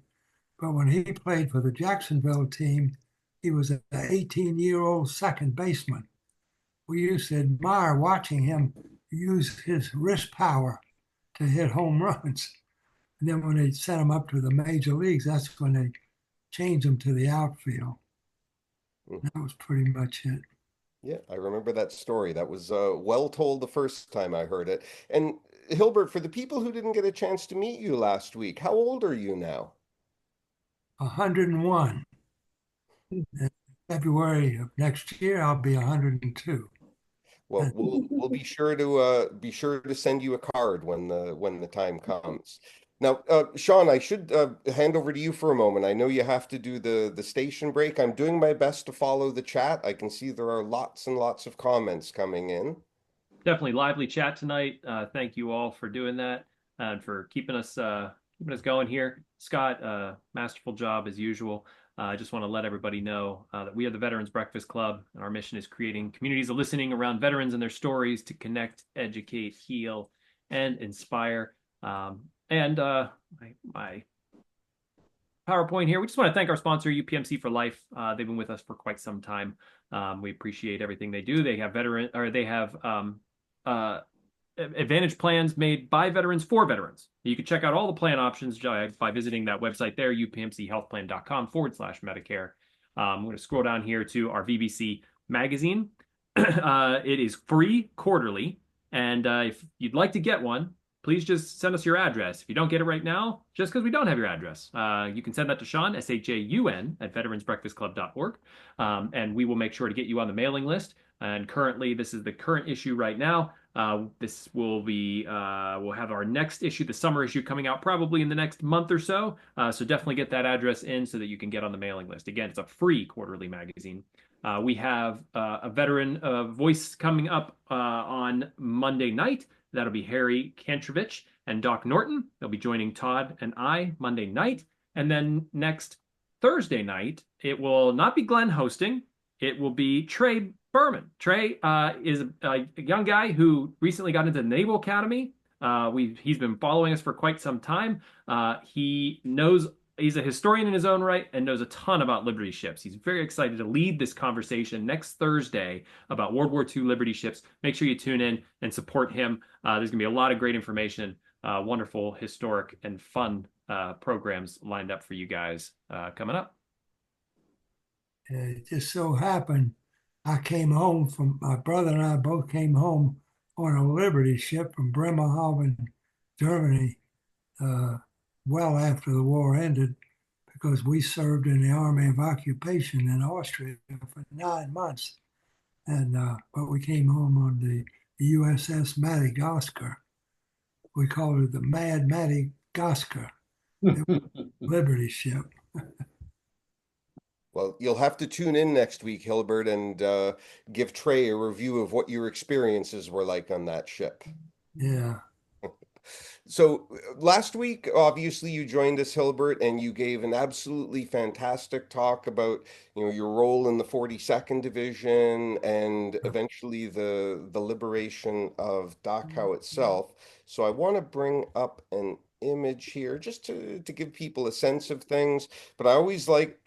But when he played for the Jacksonville team, he was an 18-year-old second baseman. We used to admire watching him use his wrist power to hit home runs. And then when they sent him up to the major leagues, that's when they changed him to the outfield. That was pretty much it. Yeah, I remember that story. That was well told the first time I heard it. And Hilbert, for the people who didn't get a chance to meet you last week, how old are you now? 101. In February of next year, I'll be 102. Well, we'll be sure to send you a card when the time comes. Now, Sean, I should hand over to you for a moment. I know you have to do the station break. I'm doing my best to follow the chat. I can see there are lots and lots of comments coming in. Definitely lively chat tonight. Thank you all for doing that and for keeping us going here. Scott, masterful job as usual. I just want to let everybody know that we are the Veterans Breakfast Club, and our mission is creating communities of listening around veterans and their stories to connect, educate, heal, and inspire. And my PowerPoint here, we just want to thank our sponsor, UPMC for Life. They've been with us for quite some time. We appreciate everything they do. They have advantage plans made by veterans for veterans. You can check out all the plan options by visiting that website there, upmchealthplan.com/Medicare. I'm going to scroll down here to our VBC magazine. It is free quarterly, and if you'd like to get one, please just send us your address. If you don't get it right now, just because we don't have your address, you can send that to Sean, SHAUN, at veteransbreakfastclub.org, and we will make sure to get you on the mailing list. And currently, this is the current issue right now. This will be, we'll have our next issue, the summer issue, coming out probably in the next month or so. So definitely get that address in so that you can get on the mailing list. Again, it's a free quarterly magazine. We have a veteran voice coming up on Monday night. That'll be Harry Kantrovich and Doc Norton. They'll be joining Todd and I Monday night. And then next Thursday night, it will not be Glenn hosting. It will be Trey Berman. Trey is a young guy who recently got into the Naval Academy. He's been following us for quite some time. He's a historian in his own right and knows a ton about Liberty ships. He's very excited to lead this conversation next Thursday about World War II Liberty ships. Make sure you tune in and support him. There's going to be a lot of great information, wonderful, historic, and fun programs lined up for you guys coming up. It just so happened my brother and I both came home on a Liberty ship from Bremerhaven, Germany, well after the war ended, because we served in the Army of Occupation in Austria for 9 months. And but we came home on the USS Madagascar. We called it the Mad Madagascar, Liberty ship. Well, you'll have to tune in next week, Hilbert, and give Trey a review of what your experiences were like on that ship. Yeah. So last week, obviously, you joined us, Hilbert, and you gave an absolutely fantastic talk about, your role in the 42nd Division and eventually the liberation of Dachau itself. So I want to bring up an image here just to give people a sense of things. But I always like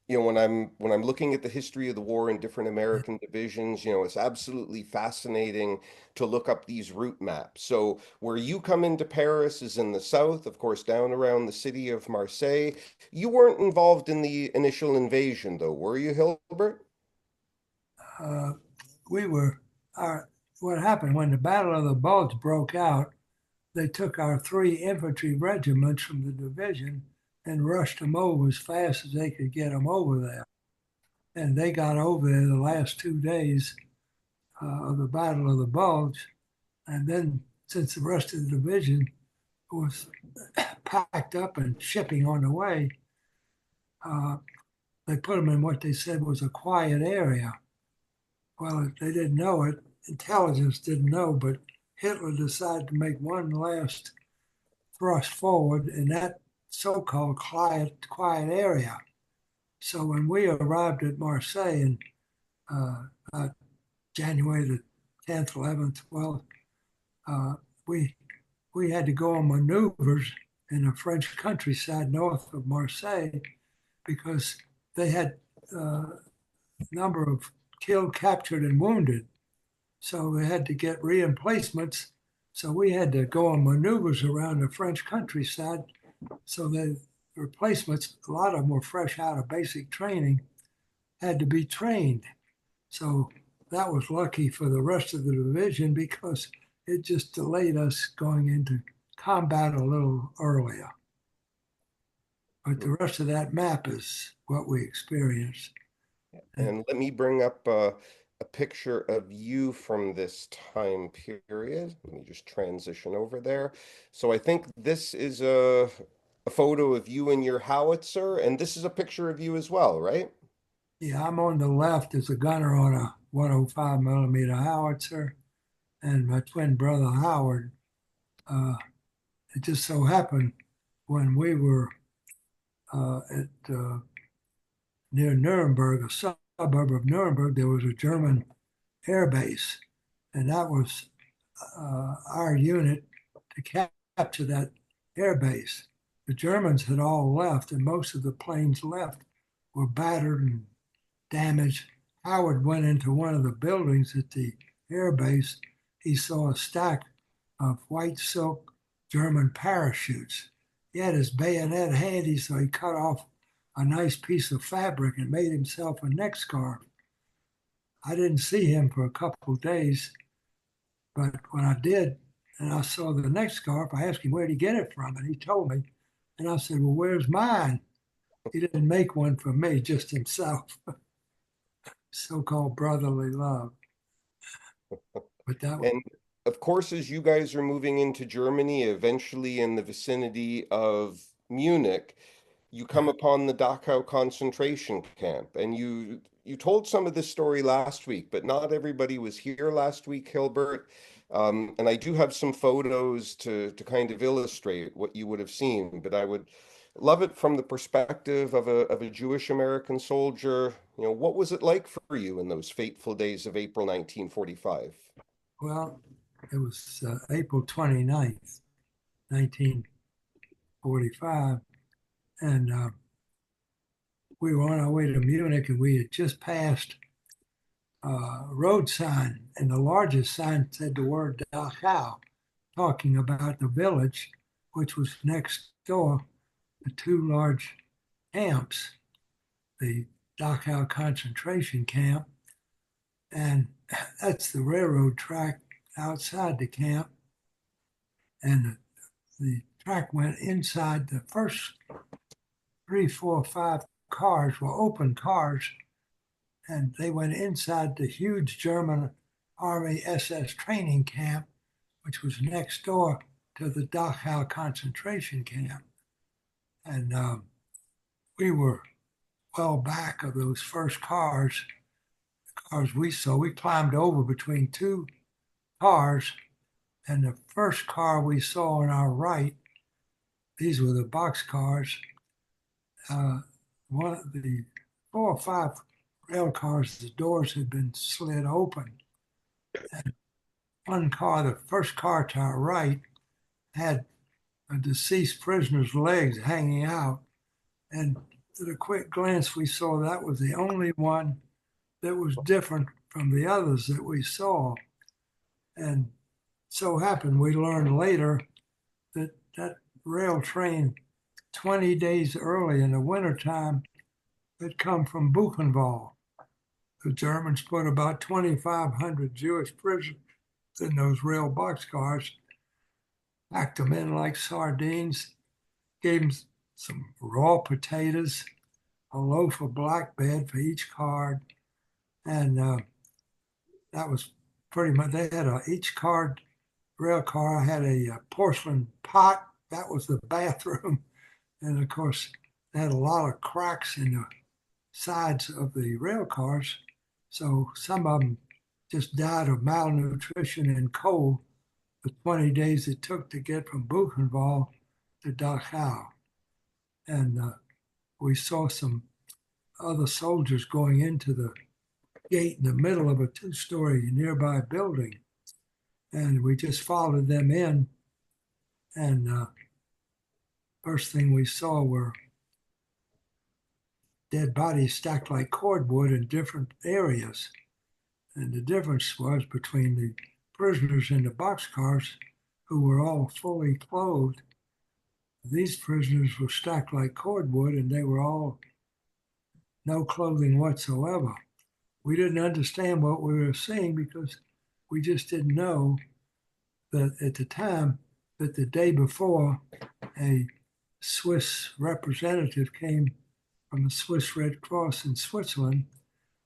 when I'm looking at the history of the war in different American divisions, it's absolutely fascinating to look up these route maps. So where you come into Paris is in the south, of course, down around the city of Marseille. You weren't involved in the initial invasion, though, were you, Hilbert? We were. What happened when the Battle of the Bulge broke out? They took our 3 infantry regiments from the division and rushed them over as fast as they could get them over there. And they got over there the last 2 days of the Battle of the Bulge. And then, since the rest of the division was packed up and shipping on the way, they put them in what they said was a quiet area. Well, they didn't know it. Intelligence didn't know, but Hitler decided to make one last thrust forward in that so-called quiet area. So when we arrived at Marseille in January the 10th, 11th, 12th, we had to go on maneuvers in the French countryside north of Marseille because they had a number of killed, captured, and wounded. So they had to get re-emplacements. So we had to go on maneuvers around the French countryside. So the replacements, a lot of them were fresh out of basic training, had to be trained. So that was lucky for the rest of the division because it just delayed us going into combat a little earlier. But the rest of that map is what we experienced. And let me bring up a picture of you from this time period. Let me just transition over there. So I think this is a photo of you and your howitzer, and this is a picture of you as well, right? Yeah, I'm on the left as a gunner on a 105 millimeter howitzer, and my twin brother Howard. It just so happened when we were near Nuremberg, a suburb of Nuremberg, there was a German air base, and that was our unit to capture that air base. The Germans had all left, and most of the planes left were battered and damaged. Howard went into one of the buildings at the air base. He saw a stack of white silk German parachutes. He had his bayonet handy, so he cut off a nice piece of fabric and made himself a neck scarf. I didn't see him for a couple of days, but when I did, and I saw the neck scarf, I asked him where'd he get it from, and he told me. And I said, well, where's mine? He didn't make one for me, just himself. So-called brotherly love. But that was... And of course, as you guys are moving into Germany, eventually in the vicinity of Munich, you come upon the Dachau concentration camp. And you told some of this story last week, but not everybody was here last week, Hilbert. And I do have some photos to kind of illustrate what you would have seen, but I would love it from the perspective of a Jewish American soldier. What was it like for you in those fateful days of April 1945? Well, It was April 29th, 1945. And we were on our way to Munich, and we had just passed a road sign, and the largest sign said the word Dachau, talking about the village, which was next door to two large camps, the Dachau concentration camp, and that's the railroad track outside the camp. And the track went inside. The first 3, 4, 5 cars were open cars, and they went inside the huge German Army SS training camp, which was next door to the Dachau concentration camp. And we were well back of those first cars, the cars we saw. We climbed over between two cars, and the first car we saw on our right, these were the box cars. One of the 4 or 5 rail cars, the doors had been slid open. And one car, the first car to our right, had a deceased prisoner's legs hanging out. And at a quick glance, we saw that was the only one that was different from the others that we saw. And so happened, we learned later that that rail train 20 days early in the wintertime had come from Buchenwald. The Germans put about 2,500 Jewish prisoners in those rail boxcars, packed them in like sardines, gave them some raw potatoes, a loaf of black bread for each card, and that was pretty much. They had each rail car had a porcelain pot. That was the bathroom, and of course, they had a lot of cracks in the sides of the rail cars, so some of them just died of malnutrition and cold the 20 days it took to get from Buchenwald to Dachau. And we saw some other soldiers going into the gate in the middle of a 2-story nearby building. And we just followed them in. And first thing we saw were dead bodies stacked like cordwood in different areas. And the difference was between the prisoners in the boxcars, who were all fully clothed. These prisoners were stacked like cordwood, and they were all no clothing whatsoever. We didn't understand what we were seeing because we just didn't know that at the time, that the day before, a Swiss representative came from the Swiss Red Cross in Switzerland,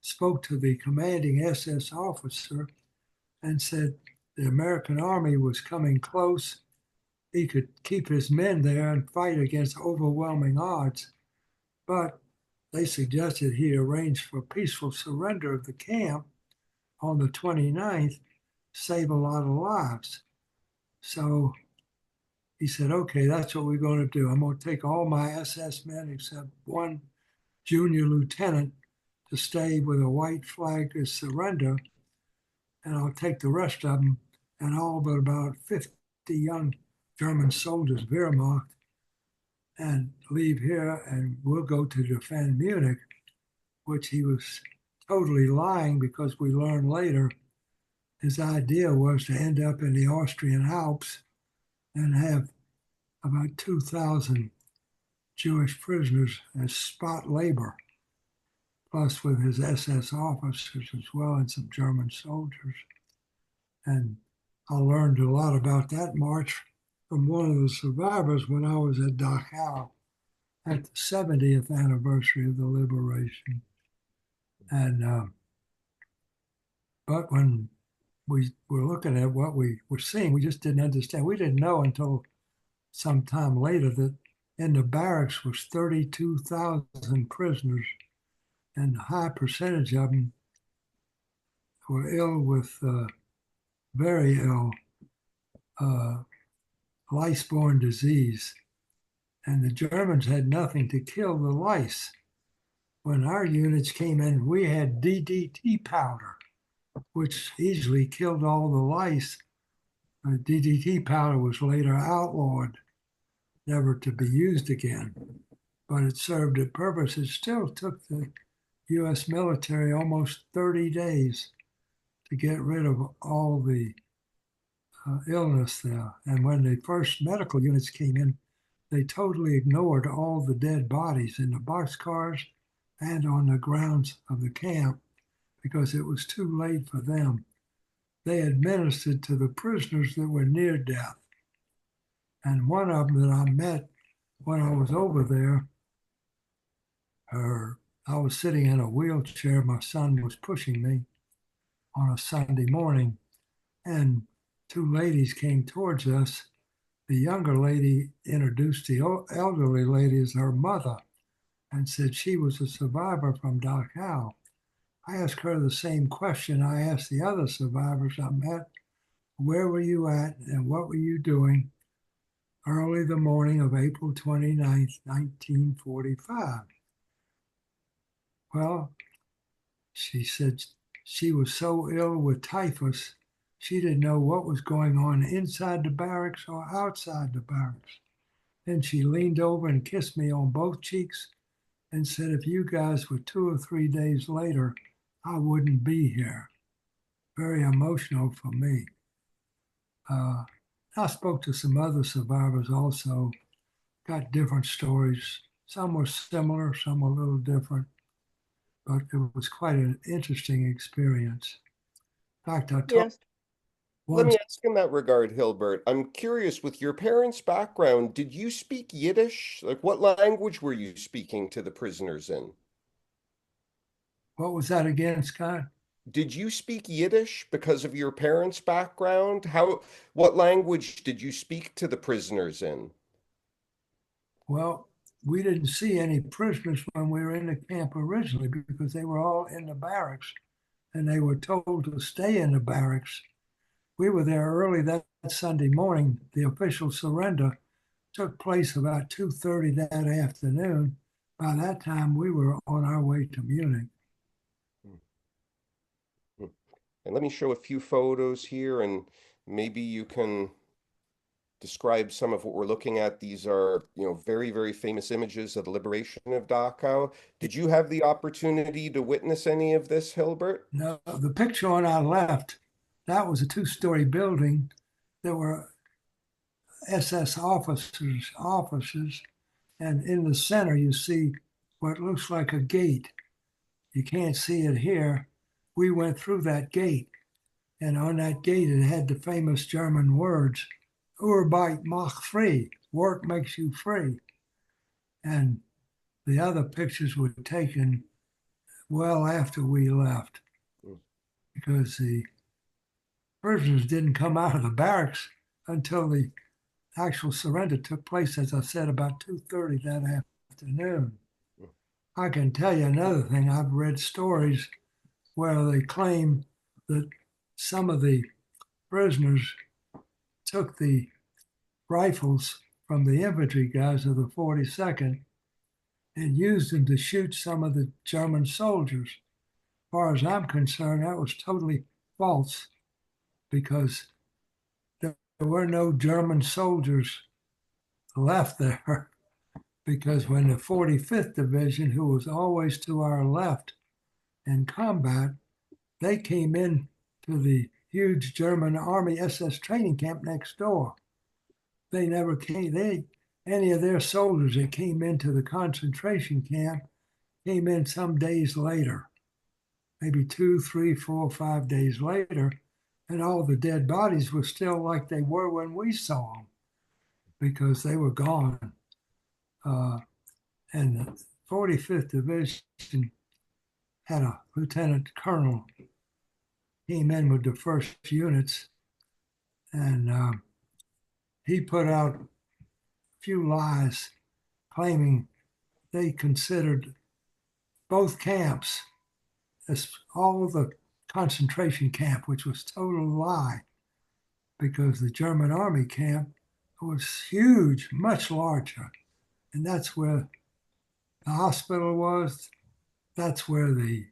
spoke to the commanding SS officer and said the American army was coming close. He could keep his men there and fight against overwhelming odds, but they suggested he arrange for peaceful surrender of the camp on the 29th, save a lot of lives. So he said, okay, that's what we're going to do. I'm going to take all my SS men except one junior lieutenant to stay with a white flag as surrender, and I'll take the rest of them and all but about 50 young German soldiers, Wehrmacht, and leave here, and we'll go to defend Munich, which he was totally lying, because we learned later his idea was to end up in the Austrian Alps and have about 2,000 Jewish prisoners as spot labor, plus with his SS officers as well and some German soldiers. And I learned a lot about that march from one of the survivors when I was at Dachau at the 70th anniversary of the liberation. And but when we were looking at what we were seeing, we just didn't understand. We didn't know until some time later that in the barracks was 32,000 prisoners, and a high percentage of them were ill with very ill lice-borne disease. And the Germans had nothing to kill the lice. When our units came in, we had DDT powder, which easily killed all the lice, DDT powder was later outlawed, never to be used again, but it served its purpose. It still took the U.S. military almost 30 days to get rid of all the illness there. And when the first medical units came in, they totally ignored all the dead bodies in the boxcars and on the grounds of the camp because it was too late for them. They administered to the prisoners that were near death. And one of them that I met when I was over there, I was sitting in a wheelchair. My son was pushing me on a Sunday morning, and two ladies came towards us. The younger lady introduced the elderly lady as her mother and said she was a survivor from Dachau. I asked her the same question I asked the other survivors I met. Where were you at and what were you doing early the morning of April 29th, 1945? Well, she said she was so ill with typhus, she didn't know what was going on inside the barracks or outside the barracks. Then she leaned over and kissed me on both cheeks and said, if you guys were 2 or 3 days later, I wouldn't be here. Very emotional for me. I spoke to some other survivors also, got different stories. Some were similar, some were a little different, but it was quite an interesting experience. In fact, I told Let me ask in that regard, Hilbert. I'm curious, with your parents' background, did you speak Yiddish? Like, what language were you speaking to the prisoners in? What was that again, Scott? Did you speak Yiddish because of your parents' background? What language did you speak to the prisoners in? Well, we didn't see any prisoners when we were in the camp originally because they were all in the barracks and they were told to stay in the barracks. We were there early that Sunday morning. The official surrender took place about 2:30 that afternoon. By that time, we were on our way to Munich. And let me show a few photos here, and maybe you can describe some of what we're looking at. These are, very, very famous images of the liberation of Dachau. Did you have the opportunity to witness any of this, Hilbert? No, the picture on our left, that was a 2-story building. There were SS officers, and in the center you see what looks like a gate. You can't see it here. We went through that gate, and on that gate it had the famous German words, Arbeit macht frei, work makes you free. And the other pictures were taken well after we left because the prisoners didn't come out of the barracks until the actual surrender took place, as I said, about 2:30 that afternoon. I can tell you another thing. I've read stories where they claim that some of the prisoners took the rifles from the infantry guys of the 42nd and used them to shoot some of the German soldiers. As far as I'm concerned, that was totally false because there were no German soldiers left there because when the 45th Division, who was always to our left in combat, they came in to the huge German Army SS training camp next door. They never came, any of their soldiers that came into the concentration camp came in some days later, maybe 2, 3, 4, 5 days later, and all the dead bodies were still like they were when we saw them because they were gone. And the 45th Division had a lieutenant colonel came in with the first units, and he put out a few lies claiming they considered both camps as all the concentration camp, which was total lie because the German army camp was huge, much larger. And that's where the hospital was. That's where the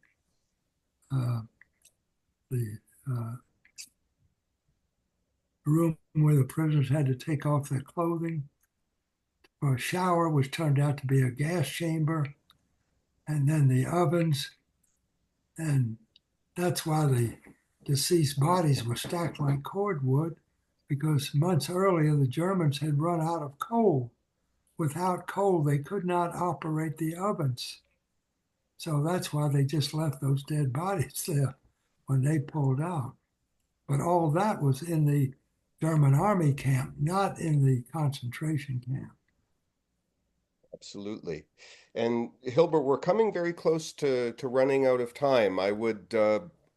room where the prisoners had to take off their clothing. A shower, which turned out to be a gas chamber, and then the ovens. And that's why the deceased bodies were stacked like cordwood, because months earlier the Germans had run out of coal. Without coal, they could not operate the ovens. So that's why they just left those dead bodies there when they pulled out. But all that was in the German army camp, not in the concentration camp. Absolutely. And Hilbert, we're coming very close to running out of time. I would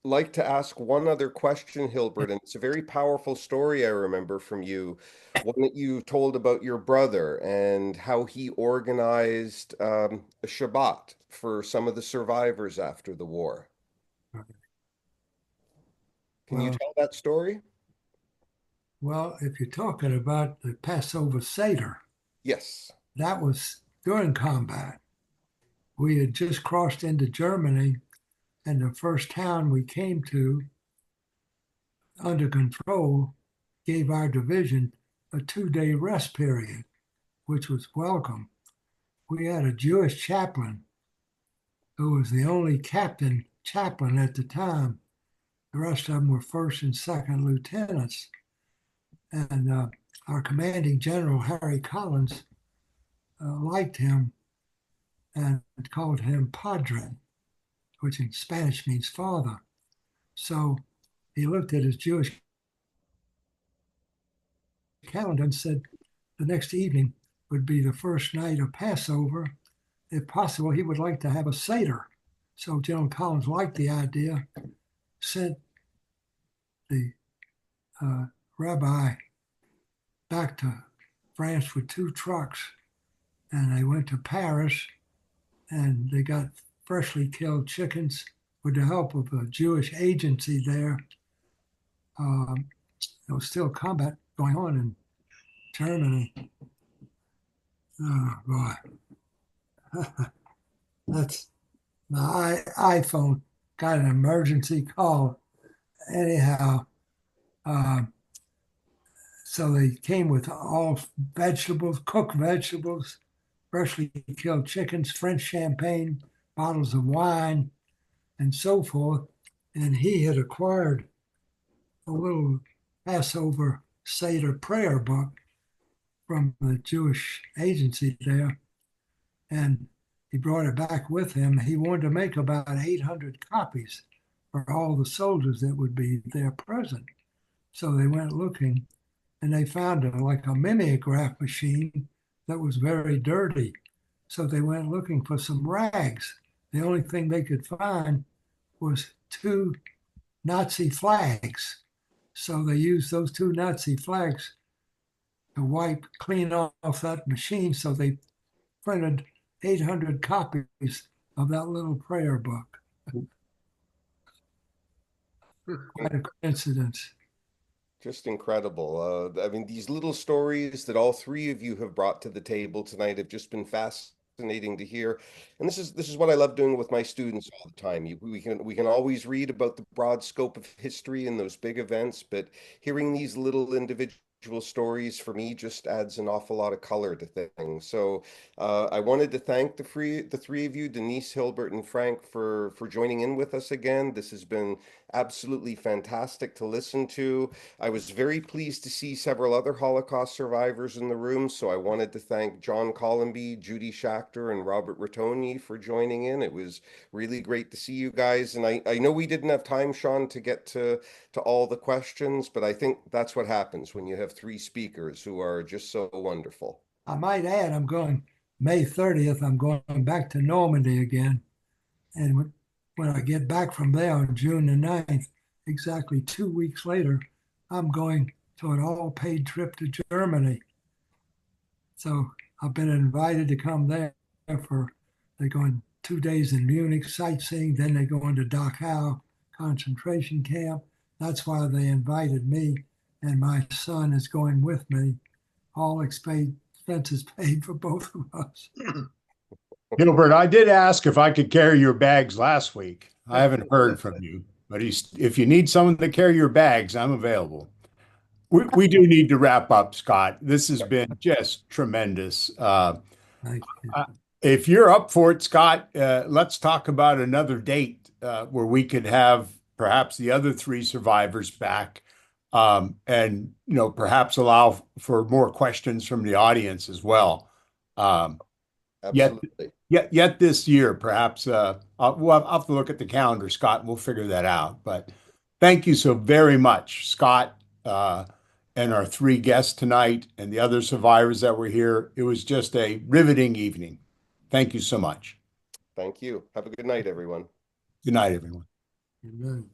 like to ask one other question, Hilbert, and it's a very powerful story I remember from you, one that you told about your brother and how he organized a Shabbat for some of the survivors after the war. Can you tell that story? Well, if you're talking about the Passover Seder, yes, that was during combat. We had just crossed into Germany, and the first town we came to under control gave our division a 2-day rest period, which was welcome. We had a Jewish chaplain who was the only captain chaplain at the time. The rest of them were first and second lieutenants. And our commanding general, Harry Collins, liked him and called him Padre, which in Spanish means father. So he looked at his Jewish calendar and said the next evening would be the first night of Passover. If possible, he would like to have a Seder. So General Collins liked the idea, sent the rabbi back to France with 2 trucks, and they went to Paris, and they got freshly killed chickens with the help of a Jewish agency there. There was still combat going on in Germany. Oh boy. That's my iPhone got an emergency call. Anyhow, so they came with all vegetables, cooked vegetables, freshly killed chickens, French champagne, bottles of wine, and so forth. And he had acquired a little Passover Seder prayer book from the Jewish agency there. And he brought it back with him. He wanted to make about 800 copies for all the soldiers that would be there present. So they went looking, and they found like a mimeograph machine that was very dirty. So they went looking for some rags. The only thing they could find was 2 Nazi flags. So they used those 2 Nazi flags to wipe clean off that machine. So they printed 800 copies of that little prayer book. Quite a coincidence. Just incredible. I mean, these little stories that all 3 of you have brought to the table tonight have just been fascinating to hear. And this is what I love doing with my students all the time. We can always read about the broad scope of history and those big events, but hearing these little individual stories for me just adds an awful lot of color to things. So I wanted to thank the 3 of you, Denise, Hilbert, and Frank, for joining in with us again. This has been absolutely fantastic to listen to. I was very pleased to see several other Holocaust survivors in the room, so I wanted to thank John Columby, Judy Schachter, and Robert Rattoni for joining in. It was really great to see you guys, and I know we didn't have time, Sean, to get to all the questions, but I think that's what happens when you have 3 speakers who are just so wonderful. I might add, I'm going May 30th, I'm going back to Normandy again. And when I get back from there on June the 9th, exactly 2 weeks later, I'm going to an all-paid trip to Germany. So I've been invited to come there they're going 2 days in Munich sightseeing, then they go into Dachau concentration camp. That's why they invited me, and my son is going with me. All expenses paid for both of us. Gilbert, I did ask if I could carry your bags last week. I haven't heard from you, but if you need someone to carry your bags, I'm available. We do need to wrap up, Scott. This has been just tremendous. Thank you. If you're up for it, Scott, let's talk about another date where we could have perhaps the other three survivors back, and perhaps allow for more questions from the audience as well. Absolutely. Yet this year, perhaps we'll have to look at the calendar, Scott, and we'll figure that out. But thank you so very much, Scott, and our three guests tonight, and the other survivors that were here. It was just a riveting evening. Thank you so much. Thank you. Have a good night, everyone. Good night, everyone. Amen.